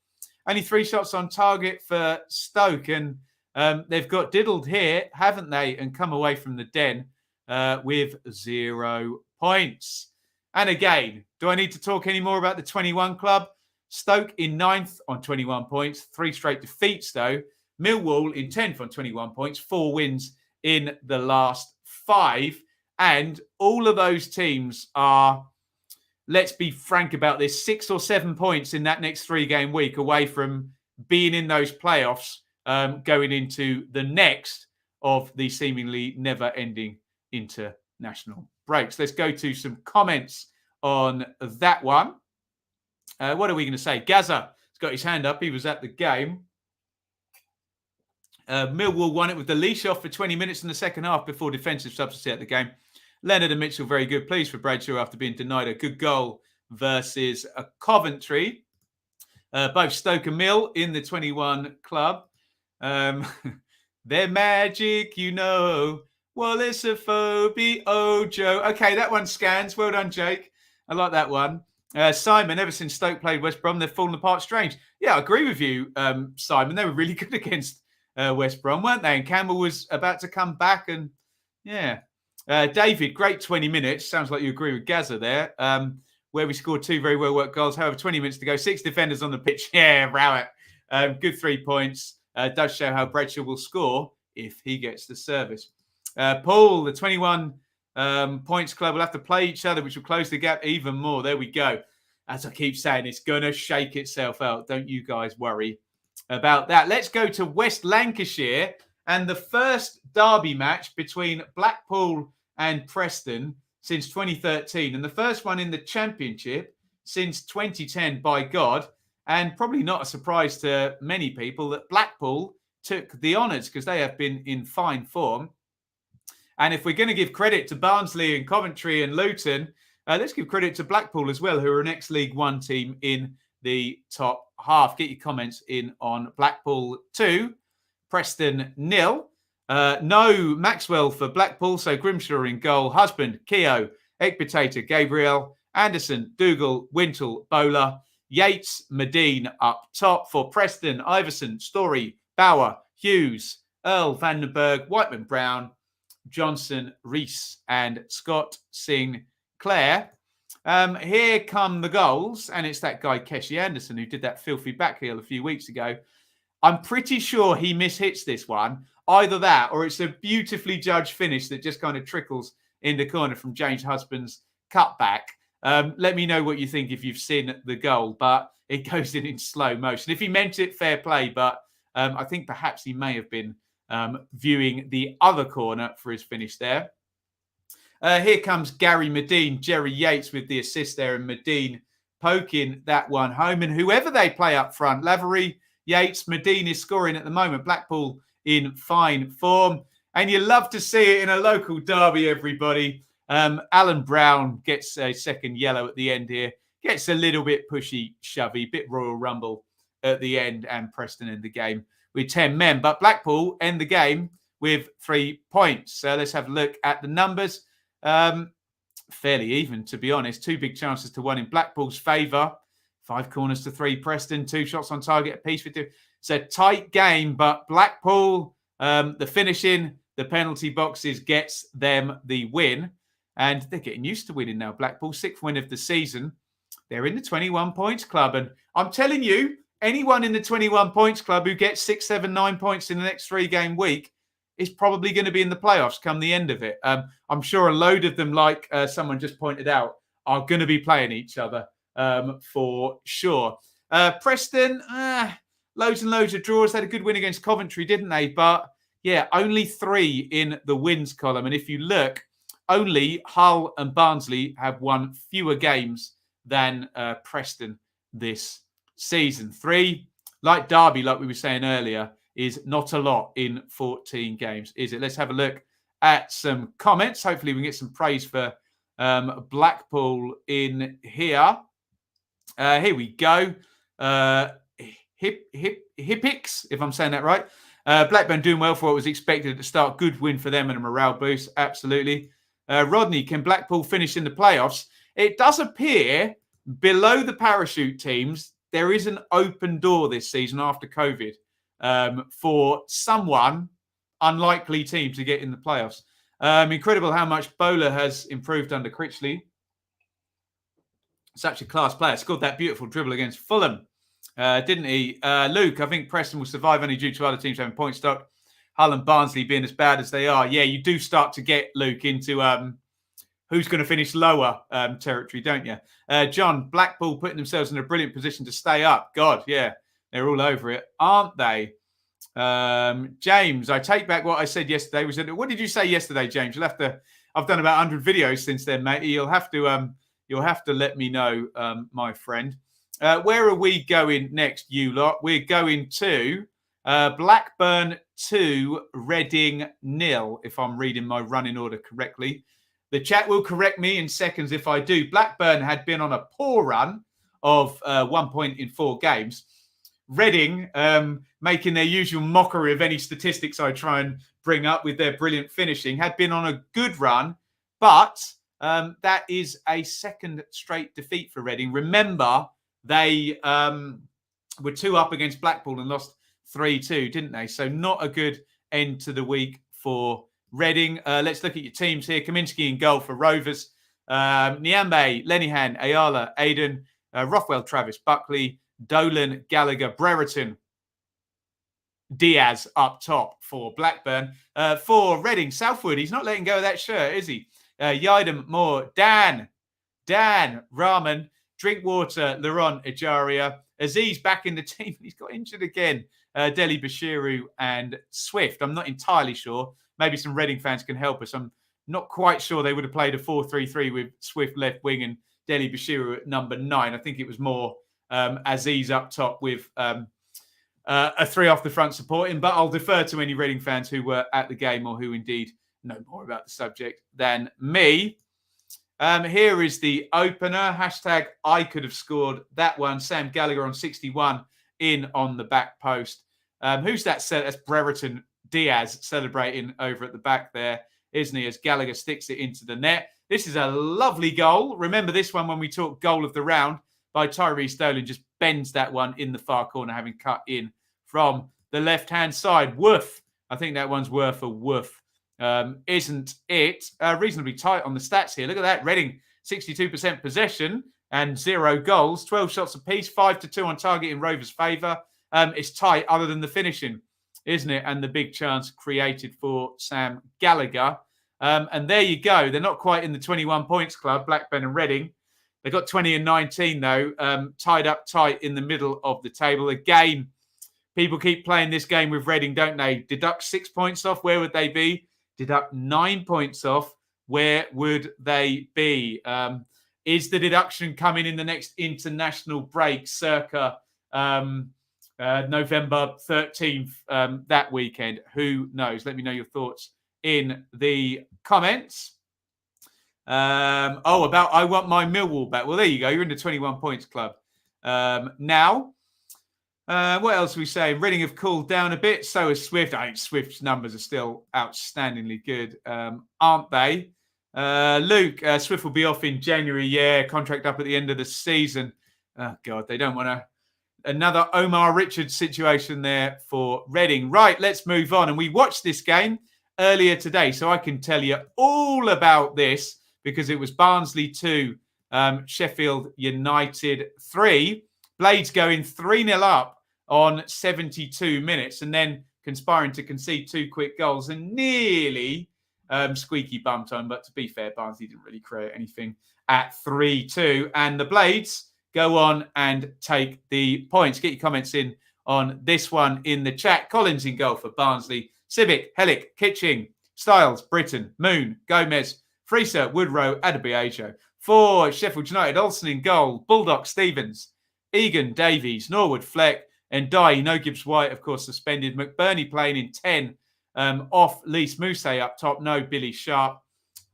Only 3 shots on target for Stoke. And they've got diddled here, haven't they? And come away from the den with 0 points. And again, do I need to talk any more about the 21 club? Stoke in 9th on 21 points. 3 straight defeats, though. Millwall in 10th on 21 points. 4 wins in the last 5. And all of those teams are, let's be frank about this, 6 or 7 points in that next 3-game week away from being in those playoffs. Going into the next of the seemingly never-ending international breaks. Let's go to some comments on that one. What are we going to say? Gaza has got his hand up. He was at the game. Millwall won it with the leash off for 20 minutes in the second half before defensive substitute at the game. Leonard and Mitchell very good. Pleased for Bradshaw after being denied a good goal versus Coventry. Both Stoke and Mill in the 21 club. They're magic, you know. Wallace a phobia, Ojo. Okay, that one scans. Well done, Jake. I like that one. Simon, ever since Stoke played West Brom, they've fallen apart strange. Yeah, I agree with you, Simon. They were really good against West Brom, weren't they? And Campbell was about to come back. And yeah. David, great 20 minutes. Sounds like you agree with Gaza there. Where we scored 2 very well-worked goals. However, 20 minutes to go. 6 defenders on the pitch. Yeah, Rowett. Good 3 points. Does show how Bradshaw will score if he gets the service. Paul, the 21 points club will have to play each other, which will close the gap even more. There we go. As I keep saying, it's going to shake itself out. Don't you guys worry about that. Let's go to West Lancashire and the first derby match between Blackpool and Preston since 2013, and the first one in the Championship since 2010, by God. And probably not a surprise to many people that Blackpool took the honours because they have been in fine form. And if we're going to give credit to Barnsley and Coventry and Luton, let's give credit to Blackpool as well, who are an ex-League One team in the top half. Get your comments in on Blackpool 2, Preston 0. No Maxwell for Blackpool, so Grimshaw in goal. Husband, Keogh, Ekpitata, Gabriel, Anderson, Dougal, Wintle, Bowler, Yates, Medine up top. For Preston, Iverson, Story, Bauer, Hughes, Earl, Vandenberg, Whiteman, Brown, Johnson, Rees, and Scott Sinclair. Here come the goals, and it's that guy Keshi Anderson who did that filthy backheel a few weeks ago. I'm pretty sure he mishits this one. Either that, or it's a beautifully judged finish that just kind of trickles in the corner from James Husband's cutback. Let me know what you think if you've seen the goal, but it goes in slow motion. If he meant it, fair play, but I think perhaps he may have been viewing the other corner for his finish there. Here comes Gary Medine, Jerry Yates with the assist there, and Medine poking that one home. And whoever they play up front, Lavery, Yates, Medine is scoring at the moment. Blackpool in fine form. And you love to see it in a local derby, everybody. Alan Brown gets a second yellow at the end here. Gets a little bit pushy, shovey, bit Royal Rumble at the end, and Preston in the game with 10 men. But Blackpool end the game with 3 points. So let's have a look at the numbers. Fairly even, to be honest. 2 big chances to 1 in Blackpool's favour. 5 corners to 3 Preston. 2 shots on target apiece for 2. It's a tight game, but Blackpool, the finishing, the penalty boxes gets them the win. And they're getting used to winning now. Blackpool, 6th win of the season. They're in the 21 points club. And I'm telling you, anyone in the 21 points club who gets 6, 7, 9 points in the next 3-game week is probably going to be in the playoffs come the end of it. I'm sure a load of them, like someone just pointed out, are going to be playing each other for sure. Preston, loads and loads of draws. They had a good win against Coventry, didn't they? But yeah, only 3 in the wins column. And if you look, only Hull and Barnsley have won fewer games than Preston this season. 3, like Derby, like we were saying earlier, is not a lot in 14 games, is it? Let's have a look at some comments. Hopefully we can get some praise for Blackpool in here. Here we go. Hippix, if I'm saying that right. Blackburn doing well for what was expected at the start. Good win for them and a morale boost. Absolutely. Rodney, can Blackpool finish in the playoffs? It does appear below the parachute teams, there is an open door this season after COVID for someone unlikely team to get in the playoffs. Incredible how much Bowler has improved under Critchley. Such a class player. Scored that beautiful dribble against Fulham, didn't he? Luke, I think Preston will survive only due to other teams having point stock. Hull and Barnsley being as bad as they are. Yeah, you do start to get, Luke, into who's going to finish lower territory, don't you? John, Blackpool putting themselves in a brilliant position to stay up. God, yeah, they're all over it, aren't they? James, I take back what I said yesterday. What did you say yesterday, James? You'll have to. I've done about 100 videos since then, mate. You'll have to let me know, my friend. Where are we going next, you lot? We're going to Blackburn 2, Reading 0, if I'm reading my running order correctly. The chat will correct me in seconds if I do. Blackburn had been on a poor run of 1 point in 4 games. Reading, making their usual mockery of any statistics I try and bring up with their brilliant finishing, had been on a good run, but that is a second straight defeat for Reading. Remember, they were 2 up against Blackpool and lost 3-2, didn't they? So not a good end to the week for Reading. Let's look at your teams here. Kaminsky in goal for Rovers. Niambe, Lenihan, Ayala, Aiden, Rothwell, Travis, Buckley, Dolan, Gallagher, Brereton, Diaz up top for Blackburn. For Reading, Southwood, he's not letting go of that shirt, is he? Yidam, Moore, Dan, Rahman, Drinkwater, Laurent, Ejaria, Aziz back in the team. He's got injured again. Deli Bashiru and Swift. I'm not entirely sure. Maybe some Reading fans can help us. I'm not quite sure they would have played a 4-3-3 with Swift left wing and Deli Bashiru at number 9. I think it was more Aziz up top with a 3 off the front supporting. But I'll defer to any Reading fans who were at the game or who indeed know more about the subject than me. Here is the opener. Hashtag I could have scored that one. Sam Gallagher on 61 in on the back post. Who's that? That's Brereton Diaz celebrating over at the back there, isn't he? As Gallagher sticks it into the net. This is a lovely goal. Remember this one when we talked goal of the round by Tyrese Dolan. Just bends that one in the far corner, having cut in from the left-hand side. Woof. I think that one's worth a woof. Isn't it? Reasonably tight on the stats here. Look at that. Reading, 62% possession and 0 goals. 12 shots apiece, 5-2 on target in Rovers' favour. It's tight other than the finishing, isn't it? And the big chance created for Sam Gallagher. And there you go. They're not quite in the 21 points club, Blackburn and Reading. They've got 20 and 19, though, tied up tight in the middle of the table. Again, people keep playing this game with Reading, don't they? Deduct 6 points off, where would they be? Deduct 9 points off, where would they be? Is the deduction coming in the next international break circa November 13th that weekend? Who knows? Let me know your thoughts in the comments. About I want my Millwall back. Well, there you go. You're in the 21 points club. Now, what else are we saying? Reading have cooled down a bit. So has Swift. I think Swift's numbers are still outstandingly good, aren't they? Luke, Swift will be off in January. Yeah, contract up at the end of the season. Oh, God, they don't want another Omar Richards situation there for Reading. Right, let's move on. And we watched this game earlier today, so I can tell you all about this because it was Barnsley 2, Sheffield United 3. Blades going 3-0 up on 72 minutes and then conspiring to concede 2 quick goals and nearly squeaky bum time. But to be fair, Barnsley didn't really create anything at 3-2. And the Blades go on and take the points. Get your comments in on this one in the chat. Collins in goal for Barnsley. Civic, Hellick, Kitching, Styles, Britton, Moon, Gomez, Freeser, Woodrow, Adebayo. For Sheffield United, Olsen in goal. Bulldog, Stevens, Egan, Davies, Norwood, Fleck, and Dye. No Gibbs White, of course, suspended. McBurney playing in 10. Off Lise Mousse up top. No Billy Sharp.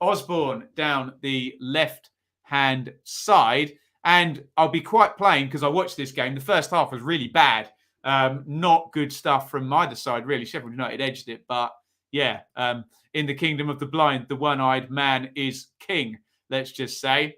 Osborne down the left-hand side. And I'll be quite plain because I watched this game. The first half was really bad. Not good stuff from either side, really. Sheffield United edged it. But, yeah, in the kingdom of the blind, the one-eyed man is king, let's just say.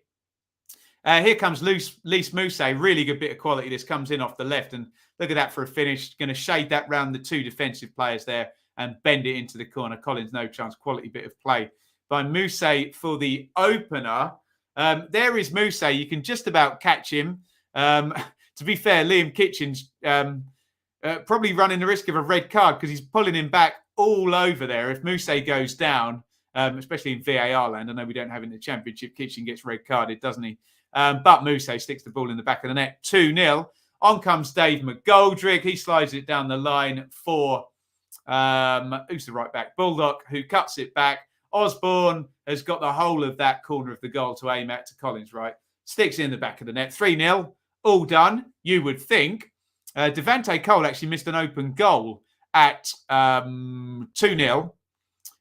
Here comes Lise Mousse. Really good bit of quality. This comes in off the left. And look at that for a finish. Going to shade that round the 2 defensive players there and bend it into the corner. Collins, no chance. Quality bit of play by Mousse for the opener. There is Mousse. You can just about catch him. To be fair, Liam Kitchen's probably running the risk of a red card because he's pulling him back all over there. If Mousse goes down, especially in VAR land, I know we don't have it in the Championship, Kitchen gets red carded, doesn't he? But Mousse sticks the ball in the back of the net. 2-0. On comes Dave McGoldrick. He slides it down the line for, who's the right back? Bulldog, who cuts it back. Osborne has got the whole of that corner of the goal to aim at to Collins, right? Sticks in the back of the net. 3-0. All done, you would think. Devante Cole actually missed an open goal at 2-0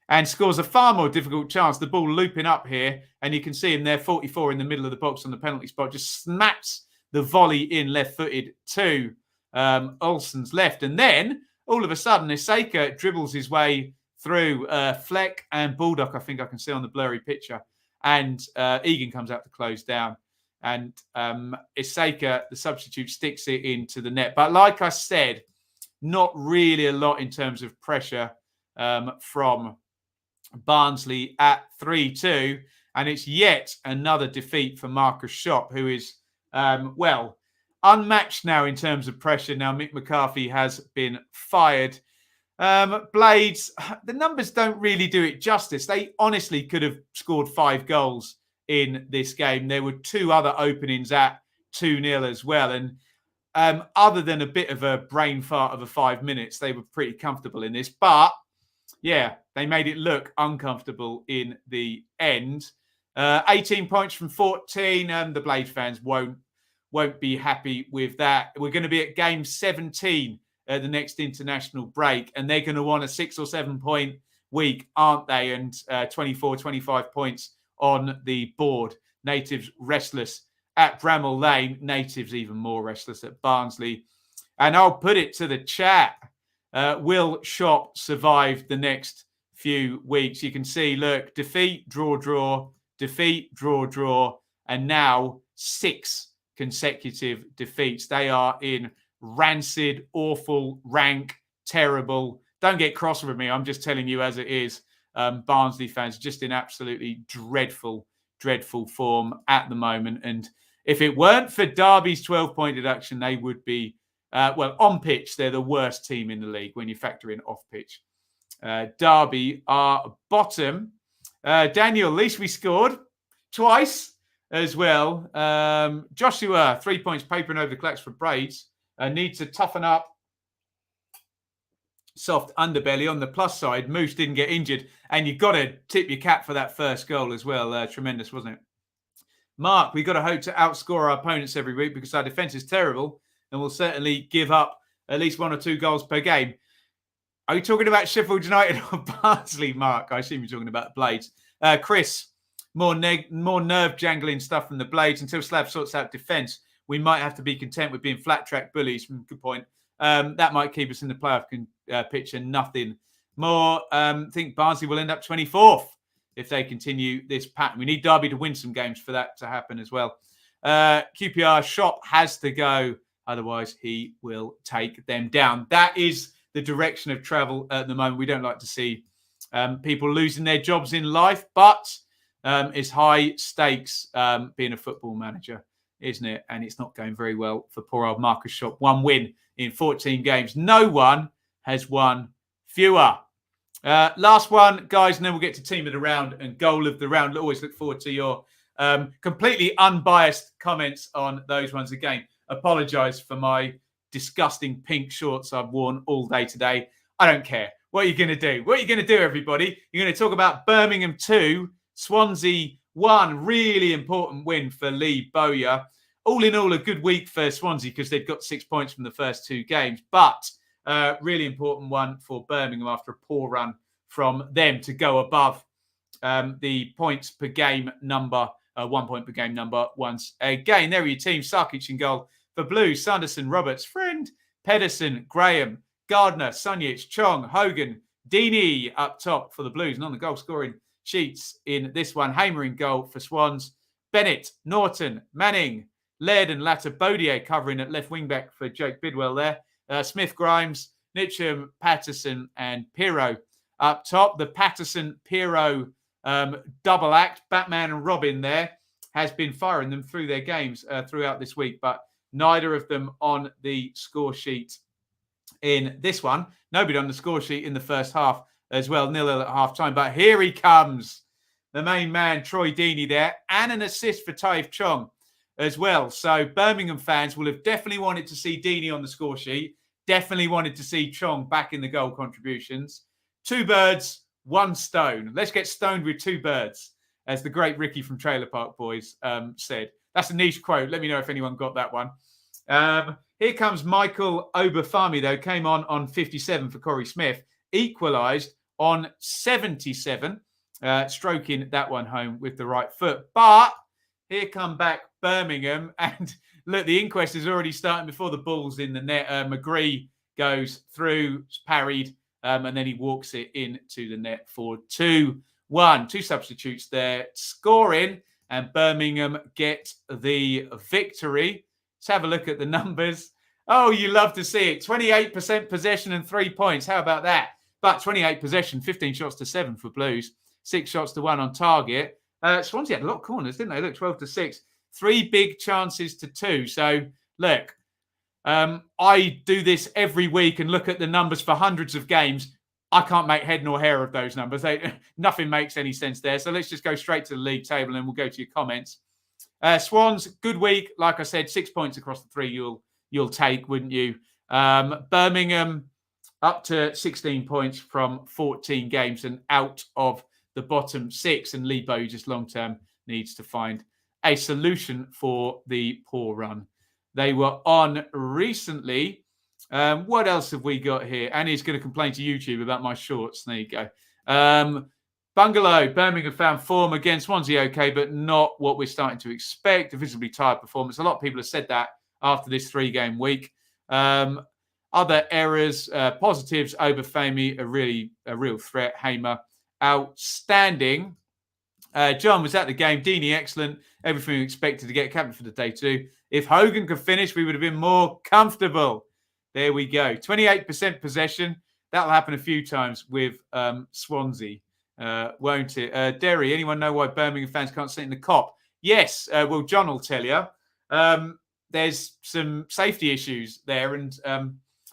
and scores a far more difficult chance. The ball looping up here, and you can see him there, 44 in the middle of the box on the penalty spot, just smacks the volley in left-footed to Olsen's left. And then, all of a sudden, Iseka dribbles his way through Fleck and Bulldog, I think I can see on the blurry picture. And Egan comes out to close down. And Iseka, the substitute, sticks it into the net. But like I said, not really a lot in terms of pressure from Barnsley at 3-2. And it's yet another defeat for Marcus Schopp, who is, unmatched now in terms of pressure. Now Mick McCarthy has been fired. Blades, the numbers don't really do it justice. They honestly could have scored 5 goals in this game. There were 2 other openings at 2-0 as well. And other than a bit of a brain fart of a 5 minutes, they were pretty comfortable in this. But yeah, they made it look uncomfortable in the end. 18 points from 14. The Blade fans won't be happy with that. We're going to be at game 17 at the next international break, and they're going to want a 6 or 7 point week, aren't they? And 24, 25 points on the board. Natives restless at Bramall Lane. Natives even more restless at Barnsley. And I'll put it to the chat. Will Shop survive the next few weeks? You can see, look, defeat, draw, defeat, draw, and now 6 consecutive defeats. They are in rancid, awful, rank, terrible. Don't get cross with me. I'm just telling you as it is. Barnsley fans just in absolutely dreadful form at the moment. And if it weren't for Derby's 12-point deduction, they would be, on pitch, they're the worst team in the league when you factor in off pitch. Derby are bottom. Daniel, at least we scored twice as well. Joshua, 3 points, papering over the Clacks for Braids. Needs to toughen up. Soft underbelly. On the plus side, Moose didn't get injured. And you've got to tip your cap for that first goal as well. Tremendous, wasn't it? Mark, we've got to hope to outscore our opponents every week because our defence is terrible and we'll certainly give up at least 1 or 2 goals per game. Are you talking about Sheffield United or Barnsley, Mark? I assume you're talking about the Blades. Chris, more nerve-jangling stuff from the Blades. Until Slav sorts out defence, we might have to be content with being flat-track bullies. Good point. That might keep us in the playoff picture. Nothing more. I think Barnsley will end up 24th if they continue this pattern. We need Derby to win some games for that to happen as well. QPR, Shop has to go. Otherwise, he will take them down. That is the direction of travel at the moment. We don't like to see people losing their jobs in life, but it's high stakes being a football manager, isn't it? And it's not going very well for poor old Marcus Shop. 1 win in 14 games. No one has won fewer. Last one, guys, and then we'll get to team of the round and goal of the round. Always look forward to your completely unbiased comments on those ones. Again, apologise for my disgusting pink shorts I've worn all day today. I don't care. What are you going to do? What are you going to do, everybody? You're going to talk about Birmingham 2, Swansea 1. Really important win for Lee Bowyer. All in all, a good week for Swansea because they've got 6 points from the first 2 games. But really important one for Birmingham after a poor run from them to go above the points per game number, 1 point per game number once again. There are your teams. Sarkic in goal for Blues. Sanderson, Roberts, Friend, Pedersen, Graham, Gardner, Sunjic, Chong, Hogan, Deeney up top for the Blues. And on the goal scoring sheets in this one, Hamer in goal for Swans. Bennett, Norton, Manning, Laird and Latter, Bodier covering at left wing back for Jake Bidwell there. Smith, Grimes, Nitcham, Patterson and Pirro up top. The Patterson-Pirro double act, Batman and Robin there, has been firing them through their games throughout this week, but neither of them on the score sheet in this one. Nobody on the score sheet in the first half as well, 0-0 at half-time. But here he comes, the main man, Troy Deeney there, and an assist for Taif Chong as well. So Birmingham fans will have definitely wanted to see Deeney on the score sheet, definitely wanted to see Chong back in the goal contributions. 2 birds, 1 stone. Let's get stoned with 2 birds, as the great Ricky from Trailer Park Boys said. That's a niche quote. Let me know if anyone got that one. Here comes Michael Obafemi, though. Came on 57 for Corey Smith. Equalised on 77. Stroking that one home with the right foot. But here come back Birmingham. And look, the inquest is already starting before the ball's in the net. McGree goes through, parried, and then he walks it into the net for 2-1. 2 substitutes there scoring, and Birmingham get the victory. Let's have a look at the numbers. Oh, you love to see it. 28% possession and 3 points. How about that? But 28 possession, 15 shots to 7 for Blues. 6 shots to 1 on target. Swansea had a lot of corners, didn't they? Look, 12 to 6. 3 big chances to 2. So Look, I do this every week and look at the numbers for hundreds of games. I can't make head nor hair of those numbers. Nothing makes any sense there. So let's just go straight to the league table and we'll go to your comments. Swans, good week. Like I said, 6 points across the three you'll take, wouldn't you? Birmingham up to 16 points from 14 games and out of the bottom six. And Lebo just long-term needs to find a solution for the poor run they were on recently. What else have we got here? Annie's going to complain to YouTube about my shorts. There you go. Bungalow, Birmingham found form against Swansea, okay, but not what we're starting to expect. A visibly tired performance. A lot of people have said that after this 3-game week. Other errors, positives, Obafemi, a real threat. Hamer, outstanding. John was at the game. Deeney, excellent. Everything we expected to get. Captain for the day too. If Hogan could finish, we would have been more comfortable. There we go. 28% possession. That'll happen a few times with Swansea, won't it? Derry, anyone know why Birmingham fans can't sit in the Kop? Yes. Well, John will tell you. There's some safety issues there and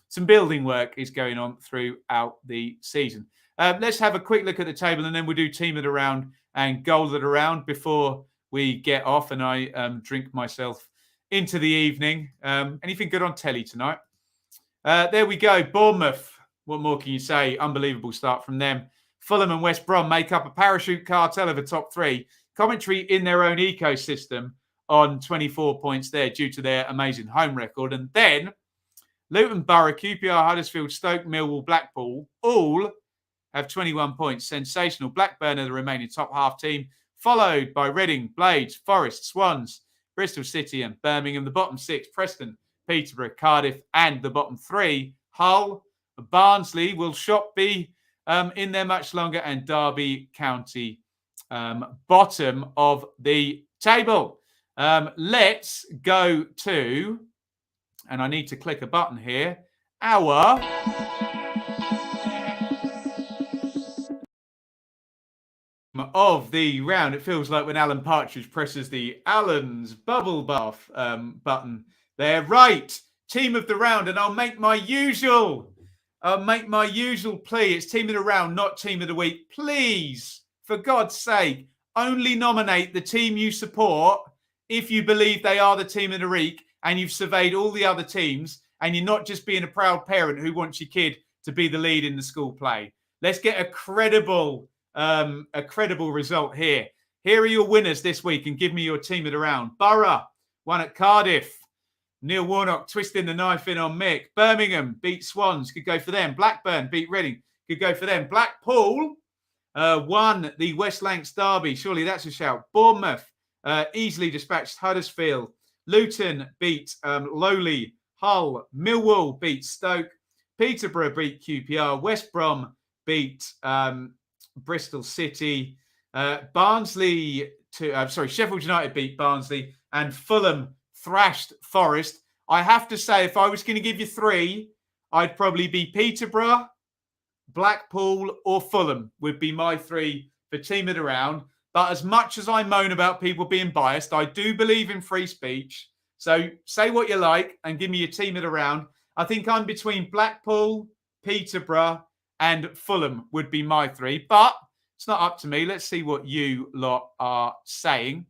some building work is going on throughout the season. Let's have a quick look at the table and then we'll do team of the round and goal of the round before we get off and I drink myself into the evening. Anything good on telly tonight? There we go. Bournemouth. What more can you say? Unbelievable start from them. Fulham and West Brom make up a parachute cartel of a top three. Coventry in their own ecosystem on 24 points there due to their amazing home record. And then Luton, Borough, QPR, Huddersfield, Stoke, Millwall, Blackpool all have 21 points. Sensational. Blackburn are the remaining top half team, followed by Reading, Blades, Forest, Swans, Bristol City and Birmingham. The bottom six, Preston, Peterborough, Cardiff, and the bottom three, Hull, Barnsley. Will Shop be in there much longer? And Derby County, bottom of the table. Let's go to, and I need to click a button here, our of the round. It feels like when Alan Partridge presses the Alan's bubble bath button there. Right, team of the round, and I'll make my usual plea. It's team of the round, not team of the week. Please, for God's sake, only nominate the team you support if you believe they are the team of the week and you've surveyed all the other teams and you're not just being a proud parent who wants your kid to be the lead in the school play. Let's get a credible result here. Here are your winners this week and give me your team of the round. Borough won at Cardiff. Neil Warnock twisting the knife in on Mick. Birmingham beat Swans. Could go for them. Blackburn beat Reading. Could go for them. Blackpool won the West Lancs derby. Surely that's a shout. Bournemouth easily dispatched Huddersfield. Luton beat lowly Hull. Millwall beat Stoke. Peterborough beat QPR. West Brom beat Bristol City. Sheffield United beat Barnsley. And Fulham thrashed Forest. I have to say, if I was going to give you three, I'd probably be Peterborough, Blackpool, or Fulham would be my three for team of the round. But as much as I moan about people being biased, I do believe in free speech. So say what you like and give me your team of the round. I think I'm between Blackpool, Peterborough, and Fulham would be my three. But it's not up to me. Let's see what you lot are saying.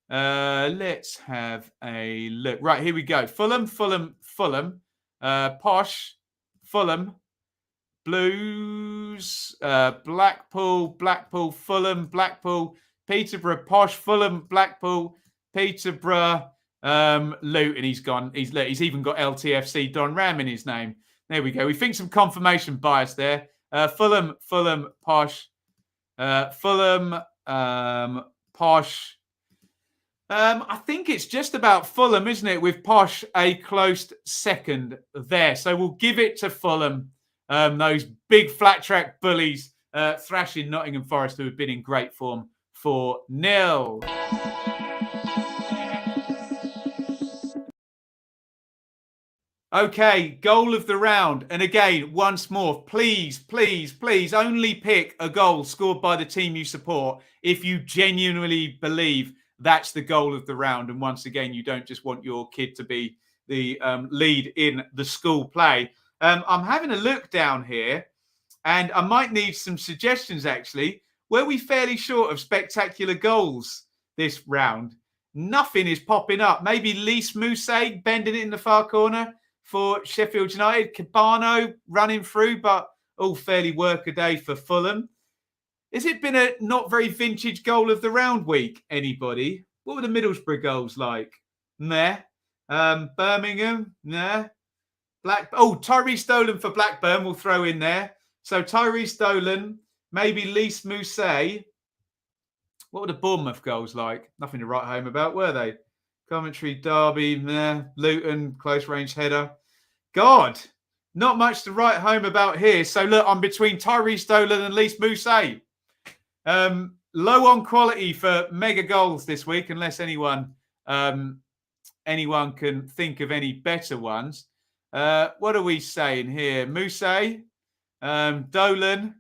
Let's have a look. Right, here we go. Fulham, Posh, Fulham, Blues, Blackpool, Fulham, Blackpool, Peterborough, Posh, Fulham, Blackpool, Peterborough, Luton. He's gone. He's even got LTFC Don Ram in his name. There we go. We think some confirmation bias there. Fulham, Posh, Fulham, Posh. I think it's just about Fulham, isn't it? With Posh a close second there. So we'll give it to Fulham. Those big flat track bullies thrashing Nottingham Forest, who have been in great form, 4-0. Okay, goal of the round. And again, once more, please only pick a goal scored by the team you support if you genuinely believe that's the goal of the round. And once again, you don't just want your kid to be the lead in the school play. I'm having a look down here, and I might need some suggestions, actually. Were we fairly short of spectacular goals this round? Nothing is popping up. Maybe Lys Mousset bending it in the far corner for Sheffield United. Cabano running through, but all fairly workaday for Fulham. Has it been a not very vintage goal of the round week, anybody? What were the Middlesbrough goals like? Meh. Birmingham? Nah. Tyrese Dolan for Blackburn we'll throw in there. So Tyrese Dolan, maybe Lys Mousset. What were the Bournemouth goals like? Nothing to write home about, were they? Coventry, Derby, meh. Luton, close range header. God, not much to write home about here. So look, I'm between Tyrese Dolan and Lys Mousset. Low on quality for mega goals this week, unless anyone can think of any better ones. What are we saying here? Mousset, Dolan,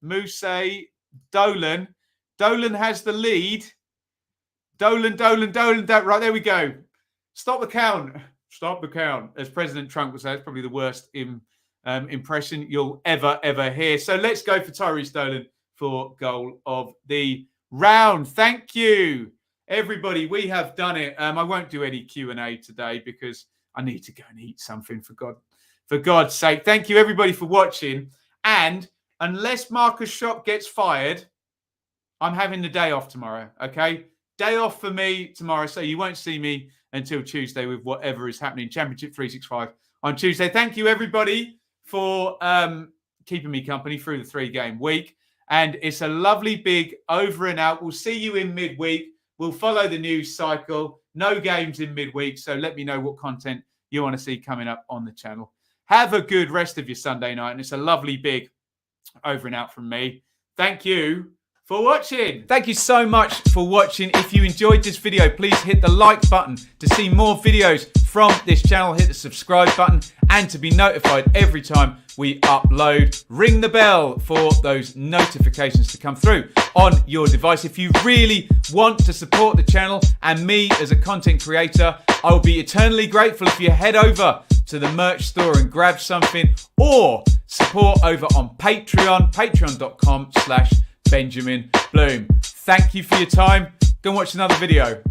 Mousset, Dolan. Dolan has the lead. Dolan. Right, there we go. Stop the count. Stop the count. As President Trump would say, it's probably the worst impression you'll ever hear. So let's go for Tyrese Dolan for goal of the round. Thank you, everybody. We have done it. I won't do any Q&A today because I need to go and eat something, for God's sake. Thank you, everybody, for watching. And unless Marcus Shop gets fired, I'm having the day off tomorrow, okay? Day off for me tomorrow, so you won't see me until Tuesday with whatever is happening. Championship 365 on Tuesday. Thank you, everybody, for keeping me company through the 3-game week. And it's a lovely big over and out. We'll see you in midweek. We'll follow the news cycle. No games in midweek, so let me know what content you want to see coming up on the channel. Have a good rest of your Sunday night, and it's a lovely big over and out from me. Thank you for watching. Thank you so much for watching. If you enjoyed this video, please hit the like button to see more videos from this channel. Hit the subscribe button and to be notified every time we upload. Ring the bell for those notifications to come through on your device. If you really want to support the channel and me as a content creator, I will be eternally grateful if you head over to the merch store and grab something, or support over on Patreon, patreon.com/Benjamin Bloom. Thank you for your time. Go and watch another video.